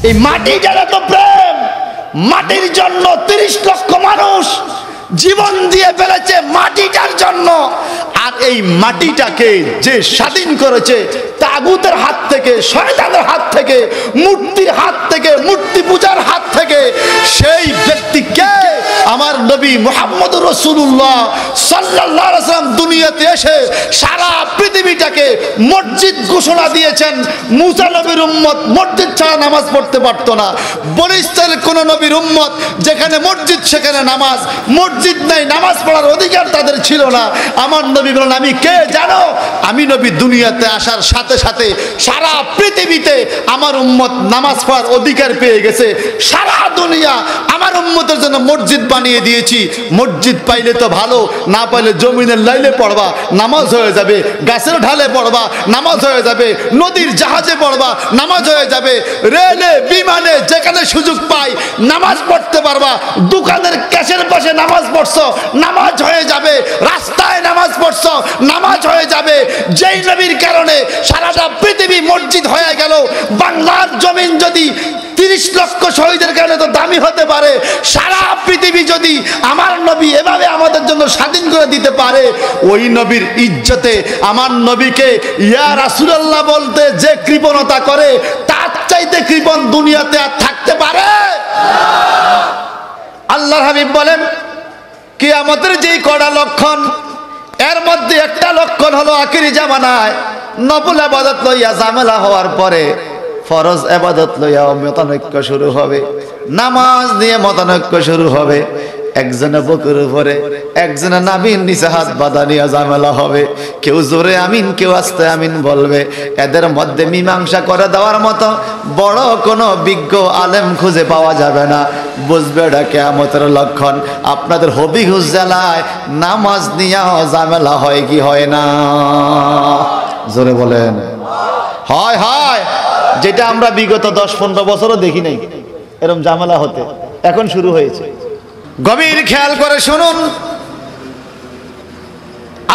এই মাটিটার এত প্রেম, মাটির জন্য 30 লক্ষ মানুষ জীবন দিয়ে ফেলেছে মাটিটার জন্য। আর এই মাটিটাকে যে স্বাধীন করেছে তাগুতের হাত থেকে, শয়তানের হাত থেকে, মূর্তির হাত থেকে, মূর্তি পূজার হাত থেকে, সেই ব্যক্তিকে আমার নবী মুহাম্মদুর রাসূলুল্লাহ সাল্লাল্লাহু আলাইহি ওয়াসাল্লাম দুনিয়াতে এসে সারা পৃথিবীটাকে মসজিদ ঘোষণা দিয়েছেন। মুসা নবীর উম্মত মসজিদ ছাড়া নামাজ পড়তে পারতো না। বনী ইসরাইলের কোন নবীর উম্মত যেখানে মসজিদ সেখানে নামাজ, মসজিদ নাই নামাজ পড়ার অধিকার তাদের ছিল না। আমার নবী বলেন আমি কে জানো? আমি নবী দুনিয়াতে আসার সাথে সাথে সারা পৃথিবীতে আমার উম্মত নামাজ পড়ার অধিকার পেয়ে গেছে। সারা দুনিয়া আমার উম্মতের জন্য মসজিদ বানিয়ে দিয়েছি। মসজিদ পাইলে তো ভালো, না পাইলে জমিনের লাইলে পড়বা নামাজ হয়ে যাবে, গাছের ঢালে পড়বা নামাজ হয়ে যাবে, নদীর জাহাজে পড়বা নামাজ হয়ে যাবে, রেলে বিমানে যেখানে সুযোগ পাই নামাজ পড়তে পারবা, দোকানের ক্যাশের পাশে নামাজ পড়ছো নামাজ হয়ে যাবে, রাস্তায় নামাজ পড়ছো নামাজ হয়ে যাবে। যেই নবীর কারণে সারাটা পৃথিবী মসজিদ হয়ে গেল, বাংলার জমিন যদি 30 লক্ষ শহীদের কারণে তো দামি হতে পারে, সারা পৃথিবী যদি আমার নবী এভাবে আমাদের জন্য স্বাধীন করে দিতে পারে, ওই নবীর ইজ্জতে আমার নবীকে ইয়া রাসূলুল্লাহ বলতে যে কৃপণতা করে তার চাইতে কৃপণ দুনিয়াতে আর থাকতে পারে? আল্লাহর হাবিব বলেন কিয়ামতের যেই কড়া লক্ষণ, এর মধ্যে একটা লক্ষণ হলো আখিরি জামানায় নফল ইবাদত লইয়া ঝামেলা হওয়ার পরে ফরজ ইবাদত লইয়া মতানৈক্য শুরু হবে, নামাজ নিয়ে মতানৈক্য শুরু হবে। একজনে বুকের উপরে, একজনে নাভির নিচে হাত বাঁধা নিয়ে ঝামেলা হবে। কেউ জোরে আমিন, কেউ আস্তে আমিন বলবে। এদের মধ্যে মীমাংসা করে দেওয়ার মতো বড় কোনো বিজ্ঞ আলেম খুঁজে পাওয়া যাবে না। বুঝবে এটা কিয়ামতের লক্ষণ। আপনাদের হবিগঞ্জ জেলায় নামাজ নিয়েও ঝামেলা হয় কি হয় না? জোরে বলেন। হয় হয়, যেটা আমরা বিগত 10-15 বছরও দেখি নাই এরকম ঝামেলা হতে, এখন শুরু হয়েছে। গভীর খেয়াল করে শুনুন,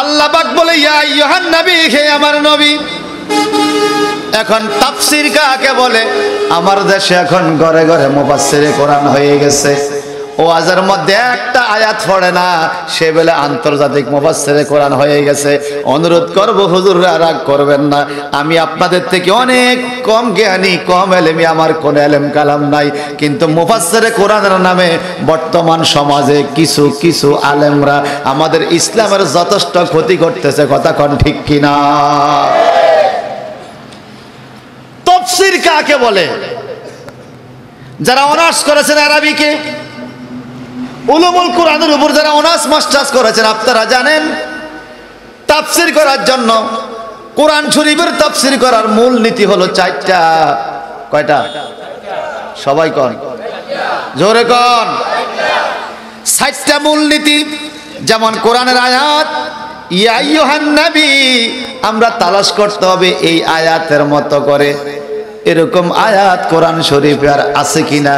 আল্লাহ পাক বলে ইয়া আইয়ুহান নবী, হে আমার নবী। এখন তাফসীর কাকে বলে? আমার দেশে এখন ঘরে ঘরে মুফাসসিরে কোরআন হয়ে গেছে। ওয়াজের মধ্যে একটা আয়াত পড়ে না, সে বলে আন্তর্জাতিক মুফাসসিরে কোরআন হয়ে গেছে। অনুরোধ করব হুজুররা রাগ করবেন না, আমি আপনাদের থেকে অনেক কম জ্ঞানী, কম এলেমি, আমার কোনো এলেম কালাম নাই, কিন্তু মুফাসসিরে কোরআনের নামে বর্তমান সমাজে কিছু কিছু আলেমরা আমাদের ইসলামের যথেষ্ট ক্ষতি করতেছে। কথা কোন ঠিক কিনা? তাফসীর কাকে বলে? যারা অনার্স করেছেন আরবিকে, উলুমুল কোরআনের উপর যারা অনার্স মাস্টার্স করেছেন, আপনারা জানেন তাফসীর করার জন্য কোরআন শরীফের তাফসীর করার মূল নীতি হলো 4টা। কয়টা? সবাই কোন, জোরে কোন। 4টা মূল নীতি। যেমন কোরআনের আয়াত ইয়া আইয়ুহান নবী, আমরা তালাশ করতে হবে এই আয়াতের মতো করে এরকম আয়াত কোরআন শরীফে আর আছে কিনা।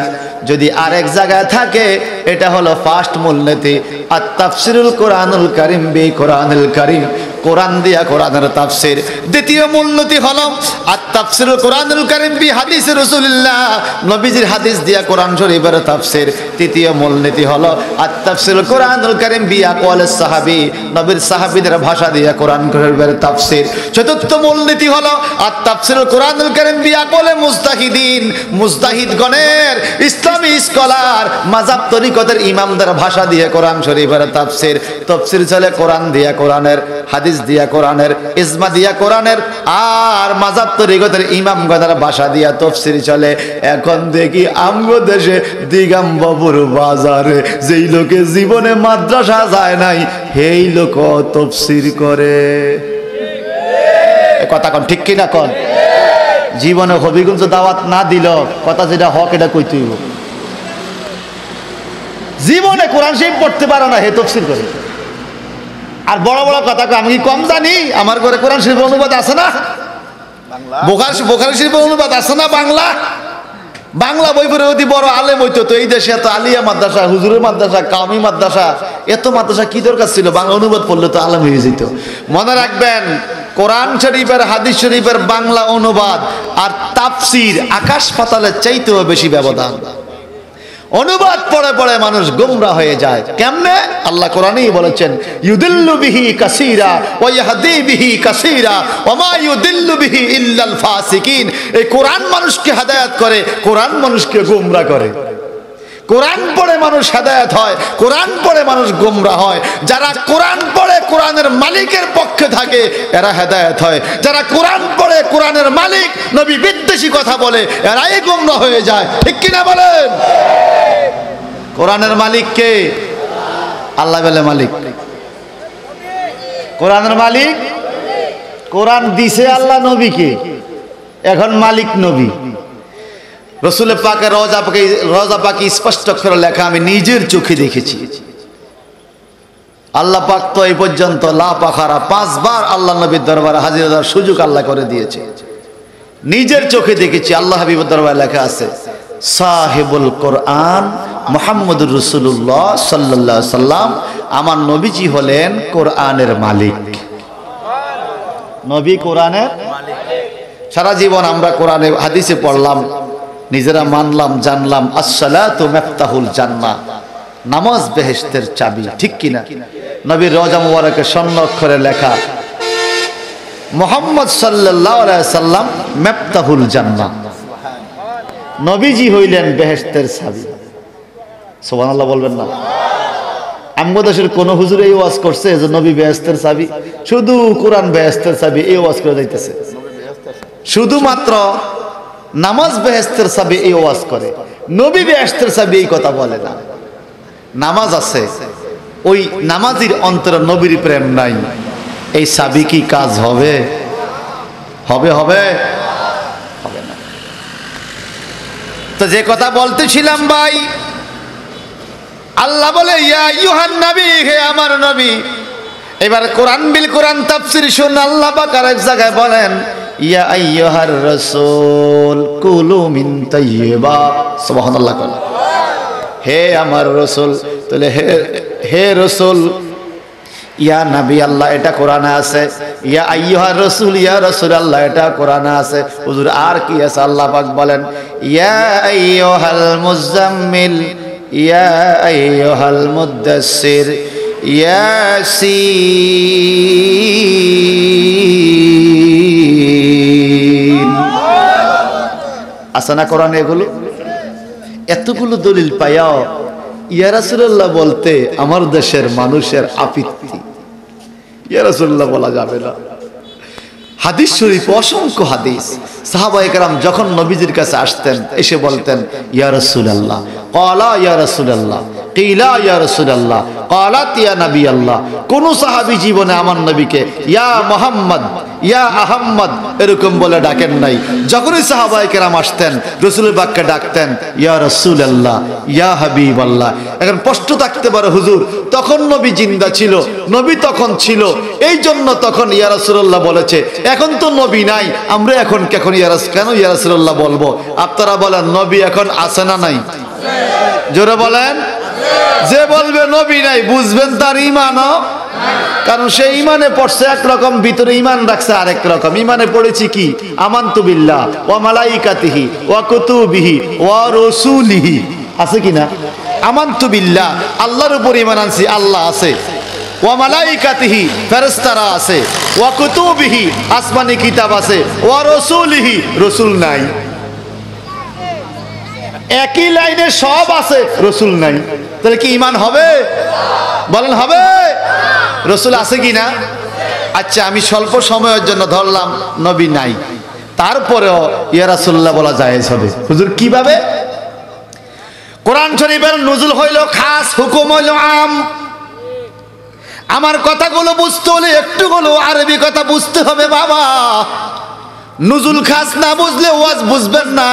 যদি আরেক জায়গায় থাকে, এটা হলো ফার্স্ট মূলনীতি। আর তাফসিরুল কোরআনুল কারীম বি কোরআনুল কারীম, কোরআন দিয়া কোরআনের তাফসীর। দ্বিতীয় মূলনীতি হলো আর তাফসিরুল কোরআনুল কারীম বি হাদিস রাসূলুল্লাহ, নবীজির হাদিস দিয়া কোরআন শরীফের তাফসীর। তৃতীয় মূলনীতি হলো আর তাফসিরুল কোরআনুল কারীম বি আকওয়ালিস সাহাবী, নবীর সাহাবীদের ভাষা দিয়া কোরআন শরীফের তাফসীর। চতুর্থ মূলনীতি হলো আর তাফসিরুল কোরআনুল কারীম বি আকওয়ালে মুজতাহিদিন, মুজতাহিদগণের, ইসলামী স্কলার, মাযহাব তরিকতের ইমামদের ভাষা দিয়ে কোরআন শরীফের তাফসীর। তাফসীর চলে কোরআন দিয়া কোরআনের, হাদিস দিয়া কোরআনের, ইজমা দিয়া কোরআনের, আর মাযহাব তরিকতের ইমামগণের ভাষা দিয়া তাফসীর চলে। এখন দেখি আমগো দেশে দিগম্বর বাজারে যেই লোকে জীবনে মাদ্রাসা যায় নাই, সেই লোক তাফসীর করে। কথা কোন ঠিক কিনা কোন? জীবনে হবিগঞ্জ দাওয়াত না দিল, কথা যেটা হক এটা কইতে হইব। জীবনে কোরআন শরীফ পড়তে পারো না, হে তাফসীর করে। আর বড় বড় কথা আমি কি কম জানি? আমার ঘরে কোরআন শরীফের অনুবাদ আছে না? বুখারী শরীফের অনুবাদ আছে না? বাংলা বই পড়ে অতি বড় আলেম হইতো তো। এই দেশে এত আলিয়া মাদ্রাসা, হুজুরের মাদ্রাসা, কাওমি মাদ্রাসা, এত মাদ্রাসা কি দরকার ছিল? বাংলা অনুবাদ পড়লে তো আলেম হয়ে যেত। মনে রাখবেন, কোরআন শরীফের হাদিস শরীফের বাংলা অনুবাদ আর তাফসীর আকাশ পাতালের চাইতেও বেশি ব্যবধান। অনুবাদ পড়ে পড়ে মানুষ গোমরা হয়ে যায়। কেমনে? আল্লাহ কোরআনেই বলেছেন, ইউদিল্লু বিহি কাসীরা ওয়া ইয়াহদি বিহি কাসীরা ওয়া মা ইউদিল্লু বিহি ইল্লাল ফাসিকিন। এই কোরআন মানুষকে হেদায়েত করে, কোরআন মানুষকে গোমরা করে। কোরআন পড়ে মানুষ হেদায়েত হয়, কোরআন পড়ে মানুষ গোমরা হয়। যারা কোরআন পড়ে কোরআনের মালিকের পক্ষে থাকে এরা হেদায়েত হয়। যারা কোরআন পড়ে কোরআনের মালিক নবী বিদ্বেষী কথা বলে এরাই গোমরা হয়ে যায়। ঠিক কিনা বলেন? কোরআনের মালিক কে? আল্লাহ বলে মালিক। কোরআনের মালিক, কোরআন দিছে আল্লাহ নবীকে, এখন মালিক নবী। রসুল পাকের রওজা পাকে স্পষ্ট করে লেখা, আমি নিজের চোখে দেখেছি। আল্লাহ পাক তো এই পর্যন্ত লা পাখারা 5 বার আল্লাহ নবীর দরবারে হাজির হওয়ার সুযোগ আল্লাহ করে দিয়েছে। নিজের চোখে দেখেছি। আল্লাহ হাবিবের দরবারে লেখা আছে, সাহেবুল কোরআন মুহাম্মদুর রাসূলুল্লাহ সাল্লাল্লাহু আলাইহি সাল্লাম, আমার নবীজি হলেন কোরআনের মালিক। নবী কোরআনের মালিক। সারা জীবন আমরা কোরআনে হাদিসে পড়লাম, নিজেরা মানলাম, জানলাম, আসসালাতু মিফতাহুল জান্নাহ, নামাজ বেহেশতের চাবি। ঠিক কিনা? নবীর রওজা মুবারকে স্বর্ণ অক্ষরে লেখা, মুহাম্মদ সাল্লাল্লাহু আলাইহি সাল্লাম মিফতাহুল জান্নাহ। নবীজি হইলেন বেহেশতের চাবি। সুবহানাল্লাহ বলবেন না? আমগো দেশের কোন হুজুর এই ওয়াজ করছে যে নবী বেহেশতের চাবি? শুধু কোরআন বেহেশতের চাবি এই ওয়াজ করে যাইতেছে। শুধুমাত্র নামাজ বেহেশতের চাবি এই ওয়াজ করে, নবী বেহেশতের চাবি এই কথা বলে না। নামাজ আছে, ওই নামাজির অন্তরে নবীর প্রেম নাই, এই চাবি কি কাজ হবে? হবে? হবে হবে না। তো যে কথা বলতেছিলাম ভাই, আল্লাহ বলে ইয়া আইয়ুহান নবী, হে আমার নবী। এবার কোরআন বিল কোরআন তাফসীর শুন। আল্লাহ পাক আরেক জায়গায় বলেন, ইয়া আইয়ুহার রাসূল কুলু মিন তাইয়্যিবা। সুবহানাল্লাহ। হে আমার রাসূল, তাহলে হে রাসূল, ইয়া নবী আল্লাহ এটা কোরআনে আছে, ইয়া আইয়ুহার রাসূল ইয়া রাসূলুল্লাহ এটা কোরআনে আছে। হুজুর আর কি আছে? আল্লাহ পাক বলেন, ইয়া আইয়ুহাল মুজাম্মিল ইয়া আইয়ুহাল মুদ্দাসসির ইয়াসিন। আছে না কোরআনে এগুলো? এতগুলো দলিল পাইয়াও ইয়া রাসূলুল্লাহ বলতে আমার দেশের মানুষের আপত্তি। ইয়া রাসূলুল্লাহ বলা যাবে না। হাদিস শরীফ অসংখ্য হাদিস, সাহাবায়ে কেরাম যখন নবীজির কাছে আসতেন এসে বলতেন, ইয়া রাসূলুল্লাহ, ক্বালা ইয়া রাসূলুল্লাহ, কিলা ইয়া রাসূলুল্লাহ, ক্বালাত ইয়া নবী আল্লাহ। কোন সাহাবী জীবনে আমার নবীকে ইয়া মুহাম্মদ, ইয়া আহম্মদ এরকম বলে ডাকেন নাই। যখনই সাহাবায়ে কেরাম আসতেন রাসূলের বাক্যে ডাকতেন ইয়া রাসূলুল্লাহ, ইয়া হাবিবাল্লাহ। এখন প্রশ্ন থাকতে পারে, হুজুর তখন নবী জিন্দা ছিল, নবী তখন ছিল, এই জন্য তখন ইয়া রাসূলুল্লাহ বলেছে, এখন তো নবী নাই, আমরা এখন কেন ইয়া রাসূলুল্লাহ বলবো? আপনারা বলেন নবী এখন আছে না নাই? জোরে বলেন। যে বলবে নবী নাই বুঝবেন তার ঈমানও, কারণ সে ঈমানে পড়ছে একরকম, ভিতরে ঈমান রাখছে আরেক রকম। ঈমানে পড়েছি কি? আমানতু বিল্লাহ ওয়া মালাইকাতিহি ওয়া কুতুবিহি ওয়া রাসূলিহি, আছে কি না? আমানতু বিল্লাহ, আল্লাহর উপর ঈমান আনছি, আল্লাহ আছে। ওয়া মালাইকাতিহি, ফেরেশতারা আছে। ওয়া কুতুবিহি, আসমানি কিতাব আছে। ওয়া রাসূলিহি, রাসূল নাই। একই লাইনে সব আছে, রাসূল নাই। তাহলে কি ঈমান হবে? বলেন হবে? রাসূল আছে কি না? আচ্ছা, আমি স্বল্প সময়ের জন্য ধরলাম নবী নাই, তারপরেও ইয়া রাসূলুল্লাহ বলা জায়েজ হবে। হুজুর কিভাবে? কোরআন শরীফের নুজুল হইল খাস, হুকুম হইল আম। আমার কথাগুলো বুঝতে হলে একটু হলেও আরবি কথা বুঝতে হবে বাবা। নুজুল খাস না বুঝলে ওয়াজ বুঝবেন না,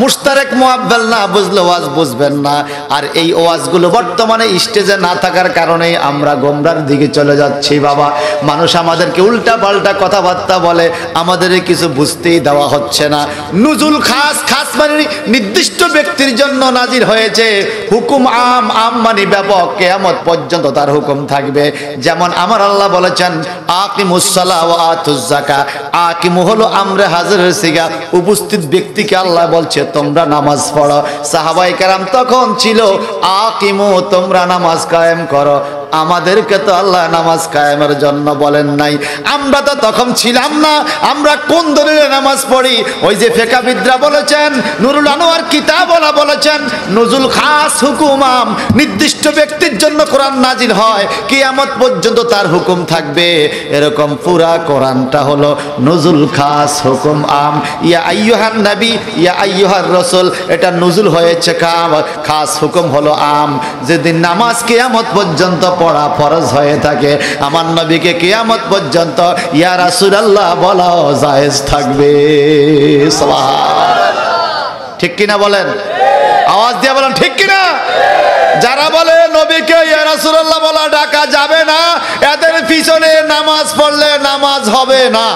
মুশতারেক মুআব্বাল না বুঝলে ওয়াজ বুঝবেন না। আর এই ওয়াজগুলো বর্তমানে স্টেজে না থাকার কারণে আমরা গোমরার দিকে চলে যাচ্ছি বাবা। মানুষ আমাদেরকে উল্টা পাল্টা কথাবার্তা বলে, আমাদের কিছু বুঝতেই দেওয়া হচ্ছে না। নুজুল খাস, খাস মানে নির্দিষ্ট ব্যক্তির জন্য নাজির হয়েছে, হুকুম আম, আম মানে ব্যাপক, কিয়ামত পর্যন্ত তার হুকুম থাকবে। যেমন আমার আল্লাহ বলেছেন আকিমুস সালাহ ওয়া আতুজ যাকাত। আকিমু হলো আমরা হাজিরের সিগা, উপস্থিত ব্যক্তিকে আল্লাহ বলছে তোমরা নামাজ পড়ো। সাহাবায়ে কেরাম তখন ছিল আকিমু, তোমরা নামাজ কায়েম করো। আমাদেরকে তো আল্লাহ নামাজ কায়েমের জন্য বলেন নাই, আমরা তো তখন ছিলাম না। আমরা কোন দলিলে নামাজ পড়ি? ওই যে ফিকহবিদরা বলেছেন, নুরুল আনোয়ার কিতাবওয়ালা বলেছেন নুজুল খাস হুকুম আম, নির্দিষ্ট ব্যক্তির জন্য কোরআন নাজিল হয়, কিয়ামত পর্যন্ত তার হুকুম থাকবে। এরকম পুরা কোরআনটা হলো নুজুল খাস হুকুম আম। ইয়া আইয়ুহান নবী ইয়া আইয়ুহার রাসূল, এটা নুজুল হয়েছে কাম, খাস হুকুম হলো আম। যেদিন নামাজ কিয়ামত পর্যন্ত পড়া ফরজ হয়ে থাকে, আমার নবীকে কিয়ামত পর্যন্ত ইয়া রাসূলুল্লাহ বলাও জায়েজ থাকবে। সুবহানাল্লাহ, ঠিক কিনা বলেন? আওয়াজ দিয়ে বলেন ঠিক কিনা? যারা বলে নবীকে ইয়া রাসূলুল্লাহ বলা ডাকা যাবে না, এদের পিছনে নামাজ পড়লে নামাজ হবে না।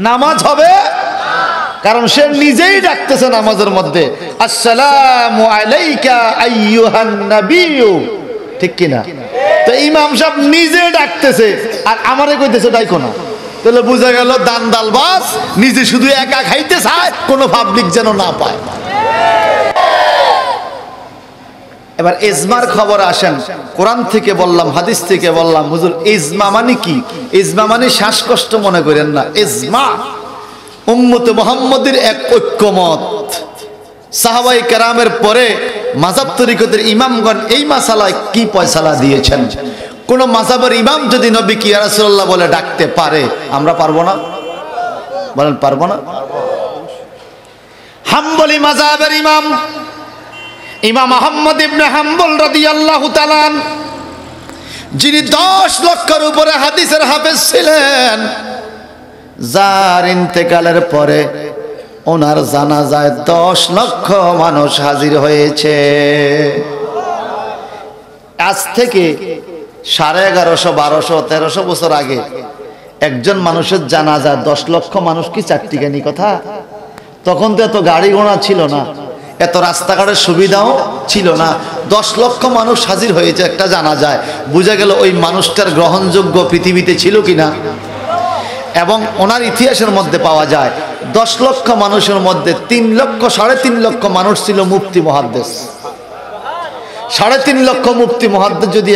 নামাজ হবে, কারণ সে নিজেই ডাকতেছে নামাজের মধ্যে আসসালামু আলাইকা আইয়ুহান নাবিয়্যু, ঠিক কিনা? তো ইমাম সাহেব নিজে ডাকতেছে আর আমারে কইতেছে ডাইকো না, তাহলে বোঝা গেল দান দালবাস, নিজে শুধু একা খাইতে চায়, কোনো পাবলিক যেন না পায়। এবার ইজমার খবর আসেন, কোরআন থেকে বললাম, হাদিস থেকে বললাম। হুজুর ইজমা মানে কি? ইজমা মানে শ্বাসকষ্ট মনে করেন না। ইজমা উম্মতে মুহাম্মদের এক ঐক্যমত। সাহাবায়ে কেরামের পরে মাযহাব তরিকতের ইমামগণ এই মাসালায় কি ফয়সালা দিয়েছেন। কোন মাযহাবের ইমাম যদি নবীকে ইয়া রাসূলুল্লাহ বলে ডাকতে পারে, আমরা পারবো না? বলেন পারবো না? হাম্বলি মাযহাবের ইমাম ইমাম আহমদ ইবনে হাম্বল রাদিয়াল্লাহু তাআলা, যিনি 10 লক্ষের উপরে হাদিসের হাফেজ ছিলেন, যার ইন্তেকালের পরে ওনার জানাজায় 10 লক্ষ মানুষ হাজির হয়েছে। আজ থেকে 1150, 1200, 1300 বছর আগে একজন মানুষের জানাজায় 10 লক্ষ মানুষ কি চারটিখানি কথা? তখন তো এত গাড়ি ঘোড়া ছিল না, এত রাস্তাঘাটের সুবিধাও ছিল না। 10 লক্ষ মানুষ হাজির হয়েছে একটা জানাজায়, বুঝা গেল ওই মানুষটার গ্রহণযোগ্য পৃথিবীতে ছিল কিনা। এবং ওনার ইতিহাসের মধ্যে পাওয়া যায় 10 লক্ষ মানুষের মধ্যে 3 লক্ষ 3.5 লক্ষ মানুষ ছিল মুফতি মুহাদ্দিস। 3.5 লক্ষ মুফতি মুহাদ্দিস যদি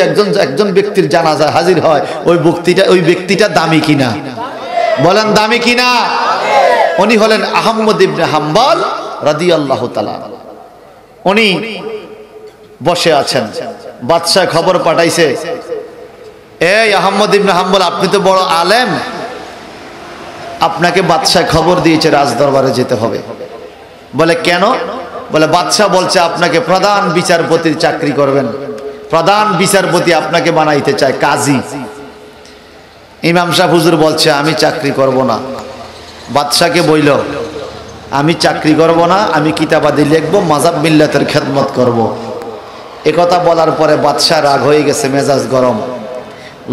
একজন ব্যক্তির জানাজায় হাজির হয়, ওই ব্যক্তিটা দামি কিনা? বলেন দামি কিনা? উনি হলেন আহমদ ইবনে হাম্বল রাদিয়াল্লাহু তাআলা। উনি বসে আছেন, বাদশাহ খবর পাঠাইছে, এই আহমদ ইবনে হাম্বল, আপনি তো বড় আলেম, আপনাকে বাদশাহ খবর দিয়েছে রাজদরবারে যেতে হবে। বলে কেন? বলে বাদশাহ বলছে আপনাকে প্রধান বিচারপতির চাকরি করবেন, প্রধান বিচারপতি আপনাকে বানাইতে চায়, কাজী। ইমাম সাহেব হুজুর বলছে আমি চাকরি করব না। বাদশাহকে বইল আমি চাকরি করব না, আমি কিতাবাদি লিখবো, মাযহাব মিল্লাতের খেদমত করব। একথা বলার পরে বাদশাহ রাগ হয়ে গেছে, মেজাজ গরম,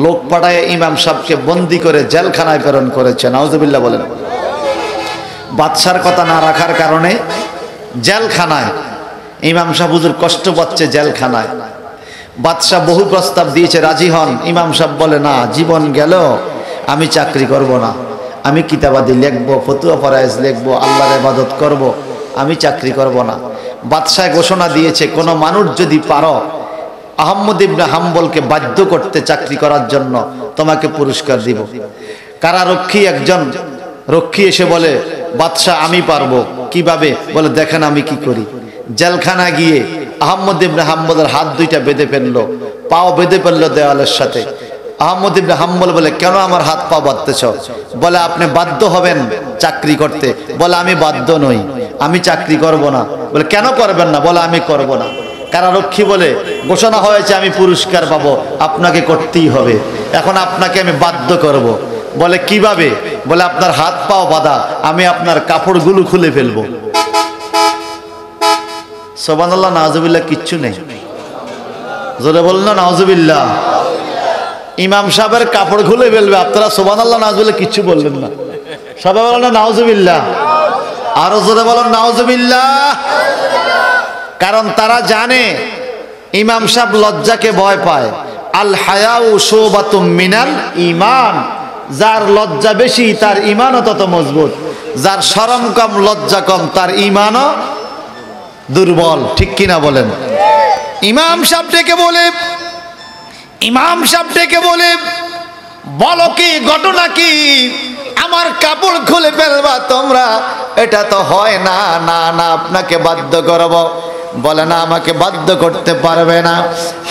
লোক পাঠায় ইমাম সাহেবকে বন্দি করে জেলখানায় প্রেরণ করেছে। নাউজুবিল্লাহ বলেন। বাদশার কথা না রাখার কারণে জেলখানায় ইমাম সাহেব হুজুর কষ্ট পাচ্ছে জেলখানায়। বাদশাহ বহু প্রস্তাব দিয়েছে, রাজি হন। ইমাম সাহেব বলে না, জীবন গেল আমি চাকরি করব না, আমি কিতাবাদি লিখবো, ফতুয়া ফরায়েজ লিখবো, আল্লাহর ইবাদত করব, আমি চাকরি করব না। বাদশাহ ঘোষণা দিয়েছে কোনো মানুষ যদি পারো আহমদ ইবনে হাম্বলকে বাধ্য করতে চাকরি করার জন্য তোমাকে পুরস্কার দিব। কারারক্ষী একজন রক্ষী এসে বলে বাদশাহ আমি পারবো। কিভাবে? বলে দেখেন আমি কি করি। জেলখানা গিয়ে আহমদ ইবনে হাম্বলের হাত দুইটা বেঁধে ফেললো, পাও বেঁধে ফেললো দেওয়ালের সাথে। আহমদ ইবনে হাম্বল বলে কেন আমার হাত পা বাঁধতেছ? বলে আপনি বাধ্য হবেন চাকরি করতে। বলে আমি বাধ্য নই, আমি চাকরি করব না। বলে কেন করবেন না? বলে আমি করব না। কারারক্ষী বলে ঘোষণা হয়েছে আমি পুরস্কার পাবো, আপনাকে করতেই হবে, এখন আপনাকে আমি বাধ্য করব। বলে কিভাবে? বলে আপনার হাত পাও বাঁধা, আমি আপনার কাপড়গুলো খুলে ফেলবো। সুবহানাল্লাহ, নাউজুবিল্লাহ, কিচ্ছু নেই। জোরে বলুন না নাউজুবিল্লাহ। ইমাম সাহেবের কাপড় খুলে ফেলবে, আপনারা সুবহানাল্লাহ নাউজুবিল্লাহ কিচ্ছু বললেন না। সবাই বলেন না নাউজুবিল্লাহ, আরো জোরে বলেন নাউজুবিল্লাহ। কারণ তারা জানে ইমাম সাহেব লজ্জাকে ভয় পায়। আল হায়াউ শুবাতুম মিনাল ঈমান, যার লজ্জা বেশি তার ঈমানও তত মজবুত, যার শরম কম লজ্জা কম তার ঈমানও দুর্বল। ঠিক কিনা বলেন? ইমাম সাহেব ডেকে বলে, ইমাম সাহেব ডেকে বলে, বলো কি ঘটনা কি? আমার কাপড় খুলে ফেলবা তোমরা? এটা তো হয় না। না না, আপনাকে বাধ্য করব। বলে না, আমাকে বাধ্য করতে পারবে না।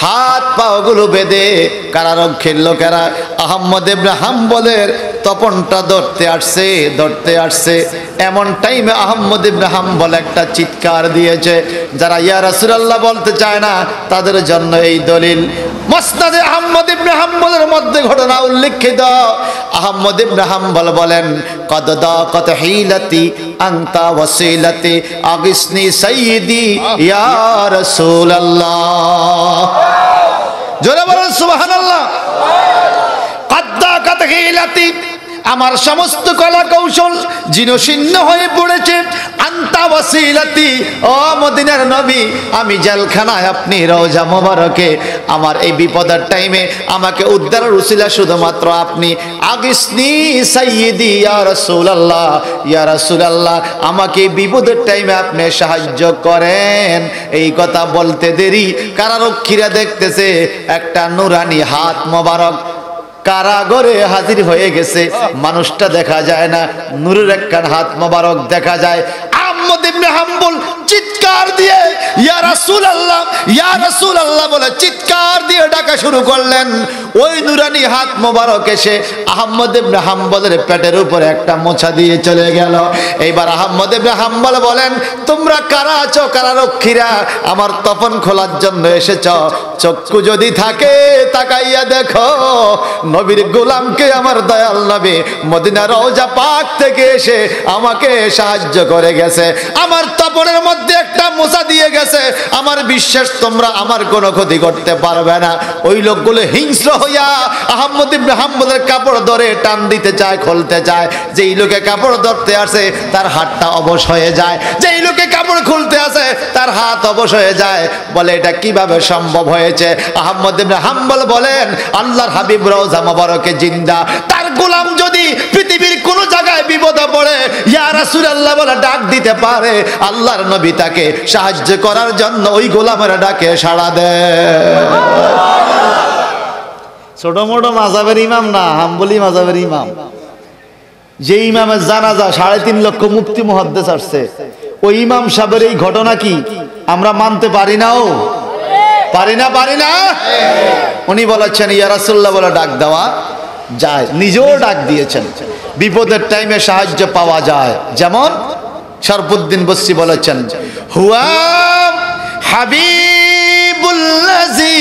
হাত পাগুলো বেঁধে কারারক্ষীর লোকেরা আহমদ ইবনে হাম্বলের তপনটা ধরতে আসছে। এমন টাইমে আহমদ ইবনে হাম্বল একটা চিৎকার দিয়েছে। যারা ইয়া রাসূলুল্লাহ বলতে চায় না তাদের জন্য এই দলিল। মুসনাদে আহমদ ইবনে হাম্বলের মধ্যে ঘটনা উল্লেখিত। আহমদ ইবনে হাম্বল বলেন, কদ দাকাত হিলাতি আনতা ওয়াসিলাতি আগিসনি সাইয়্যিদি ইয়া রাসূলুল্লাহ। জোরে বলুন সুবহানাল্লাহ। কদ দাকাত হিলাতি, আমার সমস্ত কলা কৌশল জীর্ণশীর্ণ হয়ে পড়েছে। আনতা ওয়াসিলাতি, ও মদিনার নবী, আমি জেলখানায়, আপনি রওজা মোবারকে। আমার এই বিপদের টাইমে আমাকে উদ্ধারের উসিলা শুধুমাত্র আপনি। আগিসনি সাইয়্যিদি ইয়া রাসূলুল্লাহ, ইয়া রাসূলুল্লাহ, আমাকে এই বিপদের টাইমে আপনি সাহায্য করেন। এই কথা বলতে দেরি কারারক্ষীরা দেখতেছে একটা নুরানি হাত মোবারক কারাগারে হাজির হয়ে গেছে। মানুষটা দেখা যায় না, নূরের একখান হাত মোবারক দেখা যায়। আহমদ ইবনে হাম্বল চিৎকার দিয়ে ইয়া রাসূলুল্লাহ, ইয়া রাসূলুল্লাহ বলে চিৎকার দিয়ে ডাকা শুরু করলেন। ওই নূরানি হাত মোবারক এসে আহমদ ইবনে হাম্বলের পেটের উপরে একটা মোছা দিয়ে চলে গেল। এইবার আহমদ ইবনে হাম্বল বলেন, তোমরা কারা আছো? কারারক্ষীরা আমার তপন খোলার জন্য এসেছ। চক্ষু যদি থাকে তাকাইয়া দেখো, নবীর গোলামকে আমার দয়াল নবী মদিনা রওজা পাক থেকে এসে আমাকে সাহায্য করে গেছে। আমার তপনের মধ্যে একটা মোছা দিয়ে গেছে। আমার বিশ্বাস তোমরা আমার কোনো ক্ষতি করতে পারবে না। ওই লোকগুলো হিংস্র হইয়া আহমদ ইবনে হাম্বলের কাপড় ধরে টান দিতে চায়, খুলতে চায়। যেই লোকে কাপড় ধরতে আসে তার হাতটা অবশ হয়ে যায়, যেই লোকে কাপড় খুলতে আসে তার হাত অবশ হয়ে যায়। বলে এটা কিভাবে সম্ভব হয়েছে? আহমদ ইবনে হাম্বল বলেন, আল্লাহর হাবিব রওজা মোবারকে জিন্দা, তার গোলাম যদি পৃথিবীর কোন জায়গায় বিপদে পড়ে ইয়া রাসূলুল্লাহ বলে ডাক দিতে পারে, আল্লাহর নবী তাকে সাহায্য করার জন্য ওই গোলামের ডাকে সাড়া দেয়। ছোট মোটো মাযহাবের ইমাম না, হাম্বলি মাযহাবের ইমাম। যে ইমামের জানাজা 3.5 লক্ষ মুফতি মুহাদ্দিস আসছে, ওই ইমাম সাহেবের এই ঘটনা কি আমরা মানতে পারি না? ও পারি না। উনি বলেছেন ইয়া রাসূলুল্লাহ বলে ডাক দেওয়া যায়, নিজেও ডাক দিয়েছেন। বিপদের টাইমে সাহায্য পাওয়া যায়। যেমন শরফুদ্দিন বসরি বলেছেন, হুয়া হাবিবুল্লাযী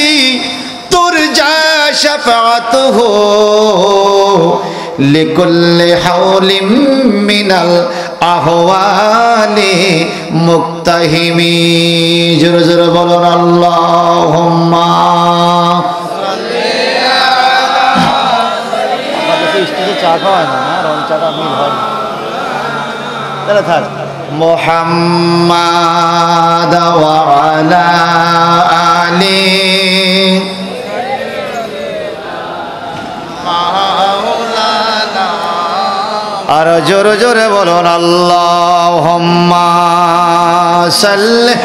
তুরজা শাফাআতুহু লিকুল্লি হাওলিম মিনাল আহওয়ালি মুক্তাহিমি। জোরে জোরে বলুন আল্লাহুম্মা সাল্লি আলা। আমাদের স্টেজে চা খাওয়া না, রং চাটা মিল হয় না। তাহলে থাক, মুহাম্মাদ ওয়া আলা আলি আর জোরে জোরে বলুন আল্লাহুম্মা সাল্লি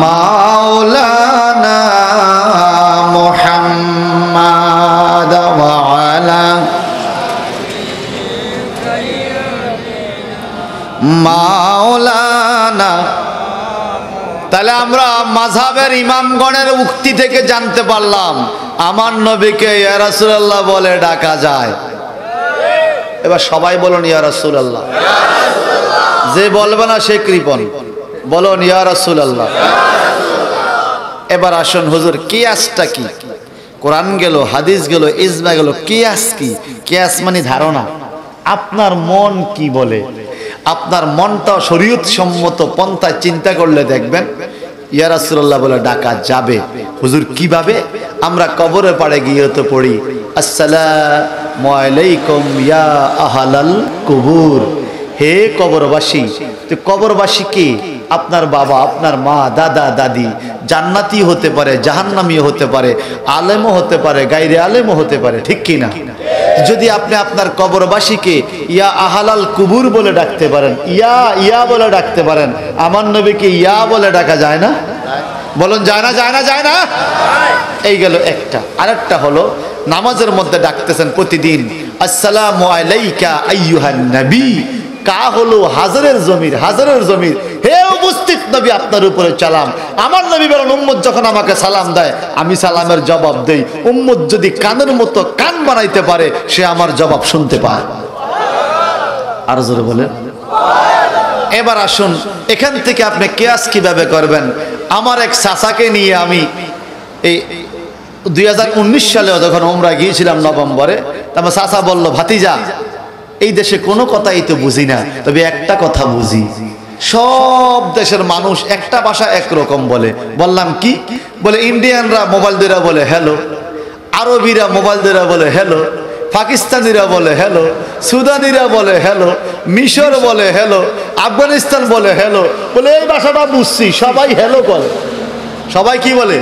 মাওলানা মুহাম্মাদ ওয়া আলা মাওলানা। তাহলে আমরা মাযহাবের ইমামগণের উক্তি থেকে জানতে পারলাম আমার নবীকে ইয়া রাসূলুল্লাহ বলে ডাকা যায়। এবার সবাই বলুন ইয়া রাসূলুল্লাহ। যে বলবে না সে কৃপণ। বলুন ইয়া রাসূলুল্লাহ। এবার আসুন হুজুর, কিয়াসটা কি? কোরআন গেল, হাদিস গেল, ইজমা গেল, কিয়াস কি? কিয়াস মানে ধারণা। আপনার মন কি বলে, আপনার মনটা শরীয়ত সম্মত পন্থায় চিন্তা করলে দেখবেন ইয়া রাসূলুল্লাহ বলে ডাকা যাবে। হুজুর কিভাবে? আমরা কবরের পাড়ে গিয়ে তো পড়ি আসসালামু আলাইকুম ইয়া আহলাল কুবুর, হে কবরবাসী। তো কবরবাসী কে? আপনার বাবা, আপনার মা, দাদা, দাদি। জান্নাতি হতে পারে, জাহান্নামীও হতে পারে, আলেমও হতে পারে, গায়রে আলেমও হতে পারে, ঠিক কি না? যদি আপনি আপনার কবরবাসীকে ইয়া আহলাল কুবুর বলে ডাকতে পারেন, ইয়া ইয়া বলে ডাকতে পারেন, আমার নবীকে ইয়া বলে ডাকা যায় না? বলুন যায় না, যায় না, যায় না? এই গেল একটা। আরেকটা হলো নামাজের মধ্যে ডাকতেছেন প্রতিদিন আসসালামু আলাইকা আইয়ুহান নবী। কা হলো হাজারের জমির, হাজারের জমির, হে উপস্থিত নবী আপনার উপরে সালাম। আমার নবী বলেন উম্মত যখন আমাকে সালাম দেয় আমি সালামের জবাব দেই। উম্মত যদি কানের মতো কান বানাইতে পারে সে আমার জবাব শুনতে পায়। আর জোরে বলেন। এবার আসুন এখান থেকে আপনি কিয়াস কিভাবে করবেন। আমার এক চাচাকে নিয়ে আমি এই 2019 সালে যখন উমরা গিয়েছিলাম নভেম্বরে, আমার চাচা বলল ভাতিজা এই দেশে কোনো কথাই তো বুঝি না, তবে একটা কথা বুঝি, সব দেশের মানুষ একটা ভাষা একরকম বলে। বললাম কি? বলে ইন্ডিয়ানরা মোবাইল দিয়ে বলে হ্যালো, আরবিরা মোবাইল দিয়ে বলে হ্যালো, পাকিস্তানিরা বলে হ্যালো, সুদানিরা বলে হ্যালো, মিশর বলে হ্যালো, আফগানিস্তান বলে হ্যালো। বলে এই ভাষাটা বুঝছি, সবাই হ্যালো বলে। সবাই কি বলে?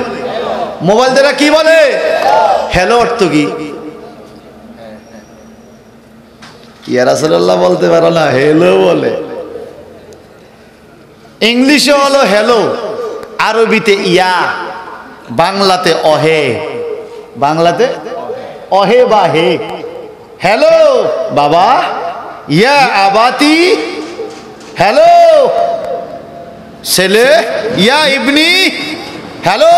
মোবাইল দ্বারা কি বলে? হ্যালো অর্থ কি? ইয়া রাসূলুল্লাহ বলতে পারো না, হ্যালো বলে। ইংলিশে হলো হ্যালো, আরবিতে ইয়া, বাংলাতে অহে। বাংলাতে অহে বা হে। হ্যালো বাবা, ইয়া আবাতি, হ্যালো ছেলে, ইয়া ইবনি, হ্যালো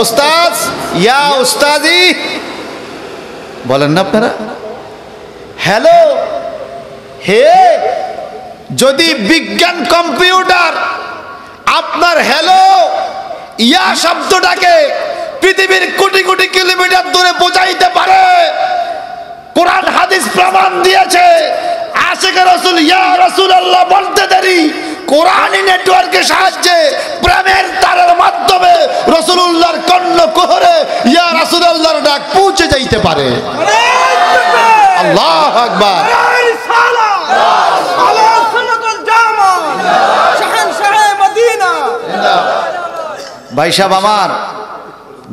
ওস্তাদ, ইয়া ওস্তাদি। বলেন না আপনারা হ্যালো হে? যদি বিজ্ঞান কম্পিউটার আপনার হ্যালো ইয়া শব্দটাকে পৃথিবীর কোটি কোটি কিলোমিটার দূরে বোঝাইতে পারে, কোরআন হাদিস প্রমাণ দিয়েছে। আশিক রাসূল ইয়া রাসূলুল্লাহ বলতে দেরি কোরআনী নেটওয়ার্কের সাহায্যে প্রেমের তারের মাধ্যমে রাসূলুল্লাহর কর্ণ কুহরে ইয়া রাসূলুল্লাহর ডাক পৌঁছে যাইতে পারে। আল্লাহু আকবার। ভাই সাহেব আমার,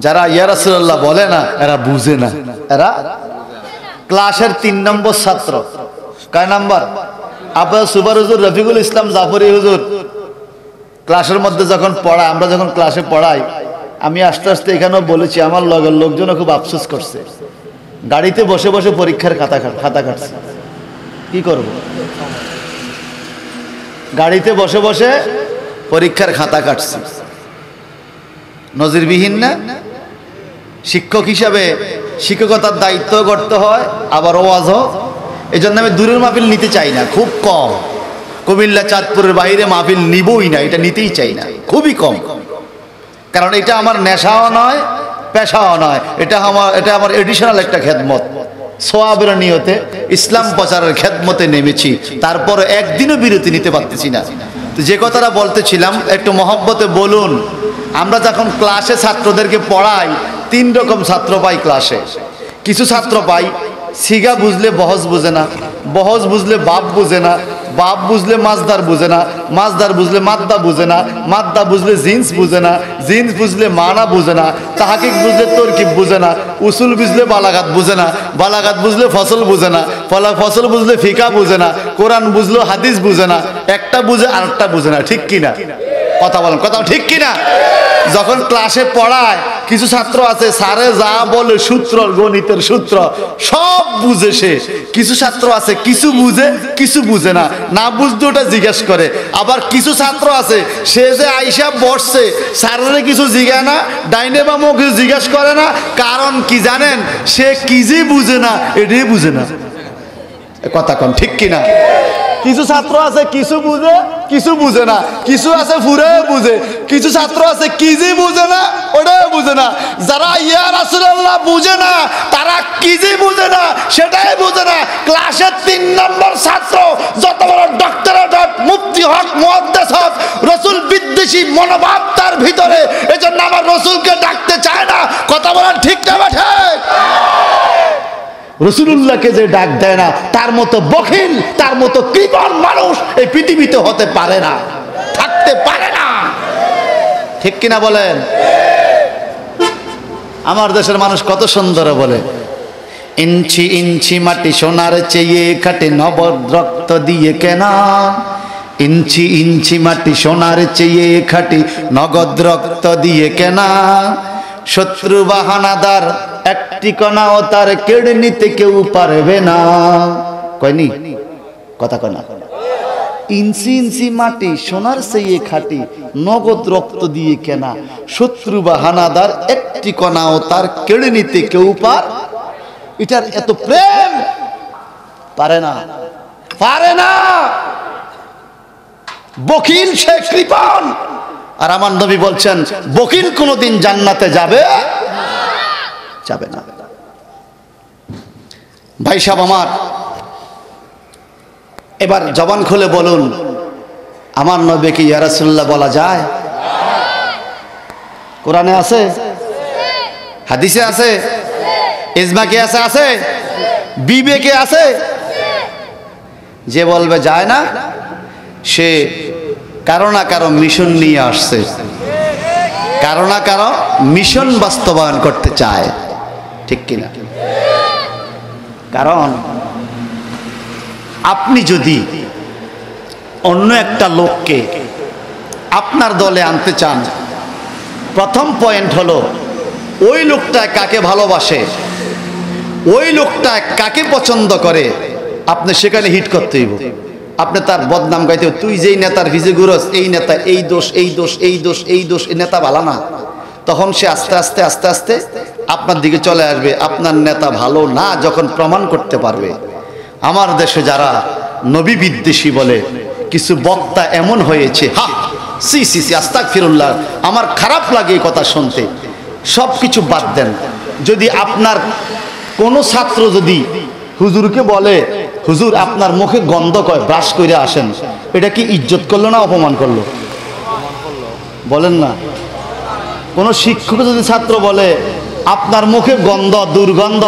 যারা ইয়া রাসূলুল্লাহ বলে না এরা বুঝে না। এরা ক্লাসের 3 নম্বর ছাত্র। কয় নাম্বার? আপনার সুবার হুজুর, রফিকুল ইসলাম জাফরি হুজুর ক্লাসের মধ্যে যখন পড়ায়, আমরা যখন ক্লাসে পড়াই, আমি আস্তে আস্তে এখানেও বলেছি, আমার লগের লোকজনও খুব আফসোস করছে। গাড়িতে বসে বসে পরীক্ষার খাতা কাটছে। কি করব? গাড়িতে বসে বসে পরীক্ষার খাতা কাটছে। নজিরবিহীন না? শিক্ষক হিসাবে শিক্ষকতার দায়িত্ব করতে হয়, আবার ওয়াজও। এই জন্য আমি দূরের মাহফিল নিতে চাই না, খুব কম। কুমিল্লা চাঁদপুরের বাইরে মাহফিল নিবই না, এটা নিতেই চাই না, খুবই কম। কারণ এটা আমার নেশাও নয়, পেশাও নয়, এটা আমার এডিশনাল একটা খেদমত। সোয়াবের নিয়তে ইসলাম প্রচারের খেদমতে নেমেছি, তারপর একদিনও বিরতি নিতে পারতেছি না। তো যে কথাটা বলতেছিলাম একটু মহব্বতে বলুন। আমরা যখন ক্লাসে ছাত্রদেরকে পড়াই, 3 রকম ছাত্র পাই ক্লাসে। কিছু ছাত্র পাই সিগা বুঝলে বহজ বুঝে না, বহজ বুঝলে বাপ বুঝে না, বাপ বুঝলে মাজদার বুঝে না, মাজদার বুঝলে মাদ্দা বুঝে না, মাদ্দা বুঝলে জিন্স বুঝে না, জিন্স বুঝলে মানা বুঝে না, তাহাকিক বুঝলে তরকিব বুঝে না, উসুল বুঝলে বালাগাত বুঝে না, বালাগাত বুঝলে ফসল বুঝে না, ফসল বুঝলে ফিকা বুঝে না, কোরআন বুঝলো হাদিস বুঝে না, একটা বুঝে আরেকটা বুঝে না। ঠিক কিনা? কথা বলেন, কথা ঠিক কিনা? যখন ক্লাসে পড়ায় কিছু ছাত্র আছে স্যারে যা বলে সূত্র, গণিতের সূত্র সব বুঝে সে। কিছু ছাত্র আছে কিছু বুঝে কিছু বুঝে না, না বুঝতে ওটা জিজ্ঞেস করে। আবার কিছু ছাত্র আছে সে যে আইসা বসছে স্যারের কিছু জিজ্ঞাসা না, ডাইনে বামও কিছু জিজ্ঞেস করে না। কারণ কি জানেন? সে কি যে বুঝে না এটাই বুঝে না। কথা কন ঠিক কিনা? কিছু ছাত্র আছে কিছু বুঝে কিছু বুঝে না, কিছু আছে ফুরে বুঝে, কিছু ছাত্র আছে কি যে বুঝে না ওটাই বুঝে না। যারা ইয়া রাসূলুল্লাহ বুঝে না, তারা কি যে বুঝে না সেটাই বুঝে না। ক্লাসের 3 নম্বর ছাত্র, যত বড় ডক্টরেট হক, মুফতি হক, মুহাদ্দিস হক, রাসূল বিদ্বেষী মনোভাব তার ভিতরে, এজন্য আমার রাসূলকে ডাকতে চায় না। কথা বলেন ঠিক না ঠিক? রাসূলুল্লাহকে যে ডাক দেয় না, তার মতো বখিল, তার মতো কৃপণ মানুষ এই পৃথিবীতে হতে পারে না, থাকতে পারে না। ঠিক কিনা বলেন? আমার দেশের মানুষ কত সুন্দর বলে, ইঞ্চি ইঞ্চি মাটি সোনার চেয়ে খাটে, নগদ রক্ত দিয়ে কেনা। ইঞ্চি ইঞ্চি মাটি সোনার চেয়ে খাটি, নগদ রক্ত দিয়ে কেনা। শত্রু বাহানাদার একটি কণাও তার কেড়ে নিতে কেউ পারবে না। কয়নি কথা কয় না? ইঞ্চি ইঞ্চি মাটি সোনার চেয়ে খাটি, নগদ রক্ত দিয়ে কেনা। শত্রু বাহানাদার একটি কণাও তার কেড়ে নিতে কেউ এটার এত প্রেম পারে না, পারে না। বকিল সে কৃপণ। আর আমার নবী বলছেন বকিল কোনদিন জান্নাতে যাবে যাবে না। ভাই সাহেব আমার, এবার জবান খুলে বলুন, আমার নবীকে ইয়া রাসূলুল্লাহ বলা যায়? কোরআনে আছে, হাদিসে আছে, ইজমাকে আছে, আছে বিবেকে আছে। যে বলবে যায় না, সে কারো না কারো মিশন নিয়ে আসছে, কারো না কারো মিশন বাস্তবায়ন করতে চায়। ঠিক কিনা? কারণ আপনি যদি অন্য একটা লোককে আপনার দলে আনতে চান, প্রথম পয়েন্ট হলো ওই লোকটা কাকে ভালোবাসে, ওই লোকটা কাকে পছন্দ করে, আপনি সেখানে হিট করতে হইব। আপনি তার বদনাম গাইতে, তুই যেই নেতার ভিজে ঘুরস, এই নেতা এই দোষ, এই দোষ, এই দোষ, এই দোষ, এই নেতা ভালো না। তখন সে আস্তে আস্তে আস্তে আস্তে আপনার দিকে চলে আসবে। আপনার নেতা ভালো না যখন প্রমাণ করতে পারবে। আমার দেশে যারা নবী বিদ্বেষী বলে কিছু বক্তা এমন হয়েছে, হা সি সি সি আস্তাগফিরুল্লাহ, আমার খারাপ লাগে এই কথা শুনতে। সব কিছু বাদ দেন, যদি আপনার কোনো ছাত্র যদি হুজুরকে বলে, হুজুর আপনার মুখে গন্ধ কয়, ব্রাশ করে আসেন, এটা কি ইজ্জত করলো না অপমান করলো? বলেন না। কোন শিক্ষক যদি ছাত্র বলে আপনার মুখে গন্ধ, দুর্গন্ধ,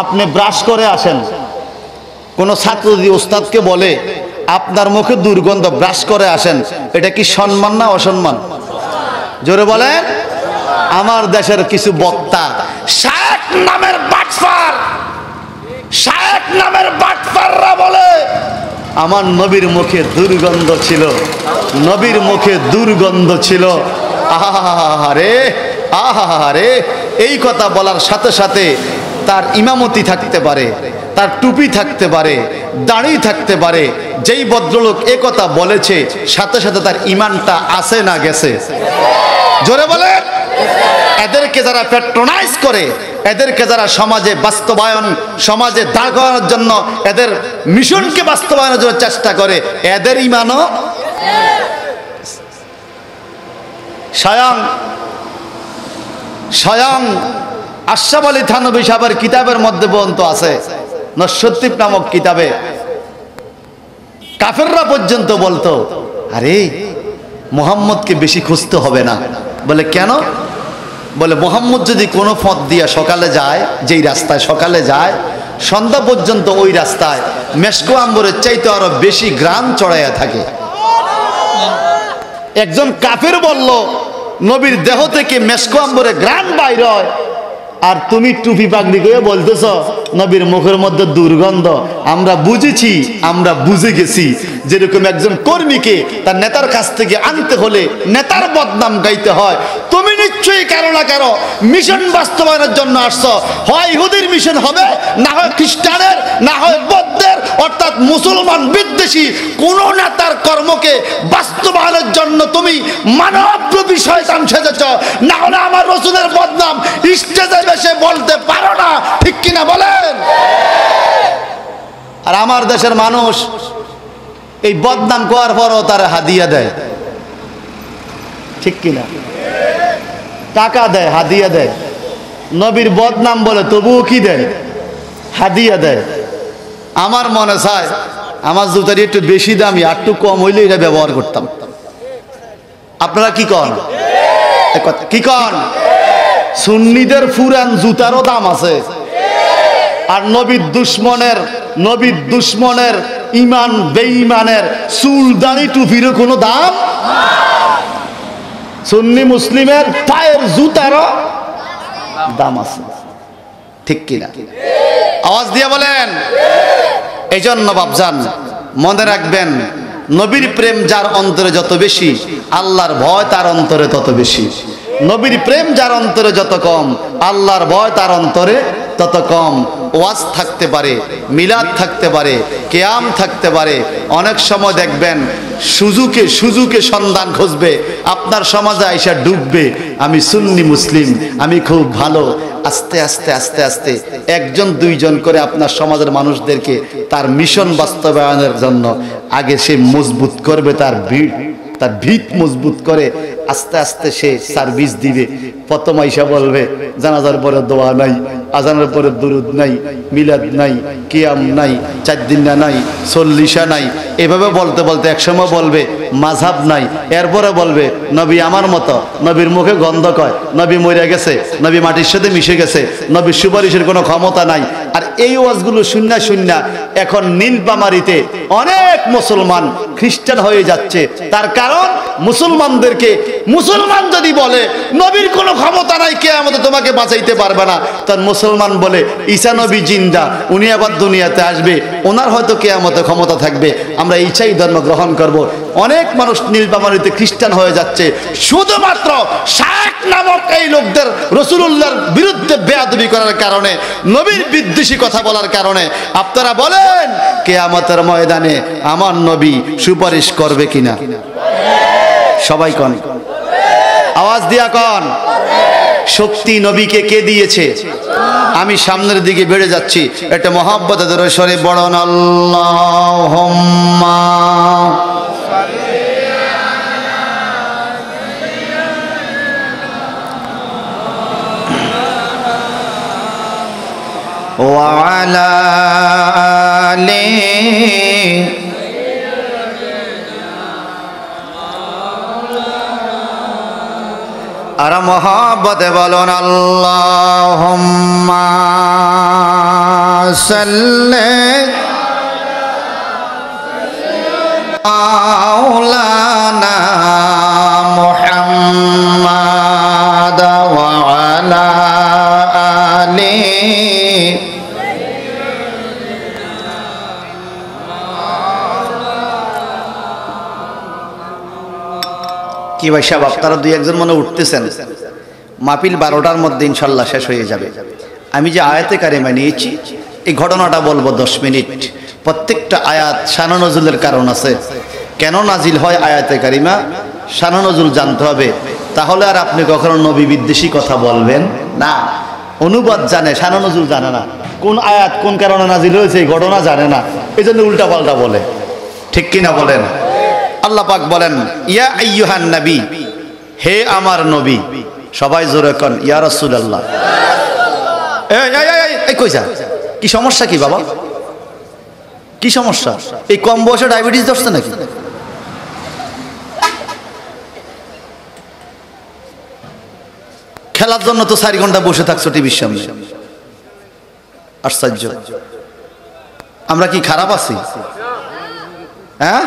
আপনি ব্রাশ করে আসেন, কোন ছাত্র যদি ওস্তাদকে বলে আপনার মুখে দুর্গন্ধ, ব্রাশ করে আসেন, এটা কি সম্মান না অসম্মান? জোরে বলেন। আমার দেশের কিছু বক্তা শায়েখ নামের বাটপার, শায়েখ নামের বাটপাররা বলে আমার নবীর মুখে দুর্গন্ধ ছিল, নবীর মুখে দুর্গন্ধ ছিল। আহারে আহারে, এই কথা বলার সাথে সাথে তার ইমামতি থাকতে পারে, তার টুপি থাকতে পারে, দাড়ি থাকতে পারে। যেই ভদ্রলোক এ কথা বলেছে, সাথে সাথে তার ইমানটা আছে না গেছে? জোরে বলে। এদেরকে যারা প্যাট্রোনাইজ করে, এদেরকে যারা সমাজে বাস্তবায়ন, সমাজে দাঁড় করানোর জন্য, এদের মিশনকে বাস্তবায়নের জন্য চেষ্টা করে, এদের ইমানও স্বয়ং আশরাফ আলী থানভী সাহেবের কিতাবের মধ্যে পর্যন্ত আছে, নসত্তিব নামক কিতাবে। কাফেররা পর্যন্ত বলতো, আরে মুহাম্মদকে বেশি খুঁজতে হবে না। বলে কেন? বলে মুহাম্মদ যদি কোনো পথ দিয়ে সকালে যায়, যেই রাস্তায় সকালে যায়, সন্ধ্যা পর্যন্ত ওই রাস্তায় মেশকো আম্বরের চাইতে আরো বেশি গ্রাম চড়াইয়া থাকে। একজন কাফের বলল নবীর দেহ থেকে মেশকো আম্বরে গ্রাম বাইর হয়, আর তুমি টুপি পাগড়ি করে বলতেছ নবীর মুখের মধ্যে দুর্গন্ধ। আমরা বুঝেছি, আমরা বুঝে গেছি, যেরকম একজন কর্মীকে তার নেতার কাছ থেকে আনতে হলে নেতার বদনাম গাইতে হয়, তুমি নিশ্চয়ই কারো না কারো মিশন বাস্তবায়নের জন্য আসছো। হয় ইহুদির মিশন হবে, না হয় খ্রিস্টানের, না হয় বৌদ্ধের, অর্থাৎ মুসলমান বিদ্বেষী কোন নেতার কর্মকে বাস্তবায়নের জন্য তুমি মানবরূপী শয়তান সেজেছ। না হলে আমার রাসূলের বদনাম স্টেজে বসে বলতে পারো না। ঠিক কিনা বলেন? আর আমার দেশের মানুষ এই বদনাম করার পরও তারা হাদিয়া দেয়, ঠিক কিনা? টাকা দেয়, হাদিয়া দেয়। নবীর বদনাম বলে তবুও কি দেয়? হাদিয়া দেয়। আমার মনে চায় আমার জুতারি একটু বেশি দামি, আর একটু কম হইলে এটা ব্যবহার করতাম। আপনারা কি কন? কি কন? সুন্নিদের ফুরান জুতারও দাম আছে, আর নবীর দুশ্মনের ইমান বেঈমানের চুল দাড়ি টুপিরও কোনো দাম। সুন্নি মুসলিমের পায়ের জুতারও দাম আছে, ঠিক কিনা? আওয়াজ দিয়ে বলেন। এই জন্য বাপজান মনে রাখবেন, নবীর প্রেম যার অন্তরে যত বেশি, আল্লাহর ভয় তার অন্তরে তত বেশি। নবীর প্রেম যার অন্তরে যত কম, আল্লাহর ভয় তার অন্তরে তত কম। ওয়াজ থাকতে পারে, মিলাদ থাকতে পারে, কিয়াম থাকতে পারে, অনেক সময় দেখবেন সুজুকে সন্ধান খুঁজবে, আপনার সমাজে আইসা ডুববে, আমি সুন্নি মুসলিম, আমি খুব ভালো। আস্তে আস্তে আস্তে আস্তে একজন দুইজন করে আপনার সমাজের মানুষদেরকে তার মিশন বাস্তবায়নের জন্য আগে সে মজবুত করবে, তার ভিত মজবুত করে আস্তে আস্তে সে সার্ভিস দিবে। প্রথম আইসা বলবে জানাজার পরে দোয়া নাই, আজানের পরে দুরুদ নাই, মিলাদ নাই, কিয়াম নাই, 4 দিন নাই, 40 নাই, এভাবে বলতে বলতে একসময় বলবে মাযহাব নাই, এরপরে বলবে নবী আমার মতো, নবীর মুখে গন্ধ কয়, নবী মরে গেছে, নবী মাটির সাথে মিশে গেছে, নবীর সুপারিশের কোনো ক্ষমতা নাই। আর এই ওয়াজগুলো শুননা শুননা এখন নীলফামারীতে অনেক মুসলমান খ্রিস্টান হয়ে যাচ্ছে। তার কারণ মুসলমান যদি বলে নবীর কোনো ক্ষমতা নাই, কিয়ামতে তোমাকে বাঁচাইতে পারবে না, তার মুসলমান বলে ঈসা নবী জিন্দা, উনি আবার দুনিয়াতে আসবে, ওনার হয়তো কিয়ামতে ক্ষমতা থাকবে, আমরা ঈসাই ধর্ম গ্রহণ করব। অনেক মানুষ নীলফামারীতে খ্রিস্টান হয়ে যাচ্ছে শুধুমাত্র শায়েখ নামক এই লোকদের রাসূলুল্লাহর বিরুদ্ধে বেয়াদবি করার কারণে, নবীর বিদ্বেষী কথা বলার কারণে। আপনারা বলেন কিয়ামতের ময়দানে আমার নবী সুপারিশ করবে কিনা? সবাই কন, আওয়াজ দিয়া কন। শক্তি নবীকে কে দিয়েছে? আমি সামনের দিকে বেড়ে যাচ্ছি, এটা মহব্বতে ধরে সরে বড়ন আল্লাহুম্মা ওয়া আলা আলিহি আর মহব্বতে বলুন আল্লাহুম্মা সাল্লি আলানা মুহাম্মাদ ওয়া আলা আলিহি। কি ভাই সাহেব, আপনারা 2-1 মনে উঠতেছেন, মাহফিল 12টার মধ্যে ইনশাল্লাহ শেষ হয়ে যাবে। আমি যে আয়াতে কারিমা নিয়েছি এই ঘটনাটা বলবো 10 মিনিট। প্রত্যেকটা আয়াত শান নজুলের কারণ আছে, কেন নাজিল হয় আয়াতে কারিমা শান নজুল জানতে হবে, তাহলে আর আপনি কখনো নবী বিদ্বেষী কথা বলবেন না। অনুবাদ জানে, শান নজুল জানে না, কোন আয়াত কোন কারণে নাজিল হয়েছে এই ঘটনা জানে না, এই জন্য উল্টা পাল্টা বলে, ঠিক কিনা বলেন? আল্লাহ পাক বলেন ইয়া আইয়ুহান নবী, হে আমার নবী। সবাই জোরে কোন ইয়া রাসূলুল্লাহ। এই কইছা কি সমস্যা? কি বাবা কি সমস্যা? এই কম বয়সে ডায়াবেটিস ধরছে নাকি? খেলার জন্য তো 4 ঘন্টা বসে থাকছো টিভির সামনে, আশ্চর্য। আমরা কি খারাপ আছি? হ্যাঁ,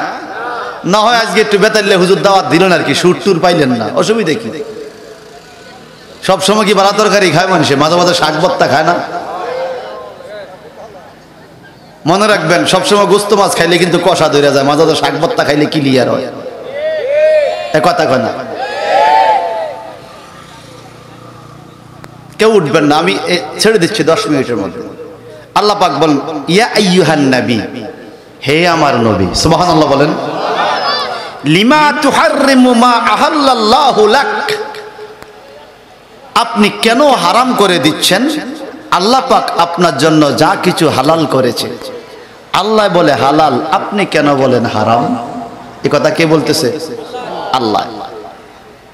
না হয় আজকে একটু বেতাইলে হুজুর দাওয়াত দিলেন আর কি, সুর টুর পাইলেন না, অসুবিধা কি? সবসময় কি বালা তরকারি খায় মানুষে? মাঝে মাঝে শাক ভর্তা খায় না? মনে রাখবেন সবসময় গোস্ত মাছ খাইলে কিন্তু কষা ধরে যায়, মাঝে মাঝে শাক ভর্তা খাইলে ক্লিয়ার হয়। এ কথা কয় না, কেউ উঠবেন না, আমি ছেড়ে দিচ্ছি 10 মিনিটের মধ্যে। আল্লাহ পাক বলেন ইয়া আইয়ুহান নবী, হে আমার নবী। সুবহানাল্লাহ বলেন। লিমা তুহাররিমু মা আহাল্লাল্লাহু লাক, আপনি কেন হারাম করে দিচ্ছেন আল্লাহ পাক আপনার জন্য যা কিছু হালাল করেছে। আল্লাহ বলে হালাল, আপনি কেন বলেন হারাম? এ কথা কে বলতেছে? আল্লাহ।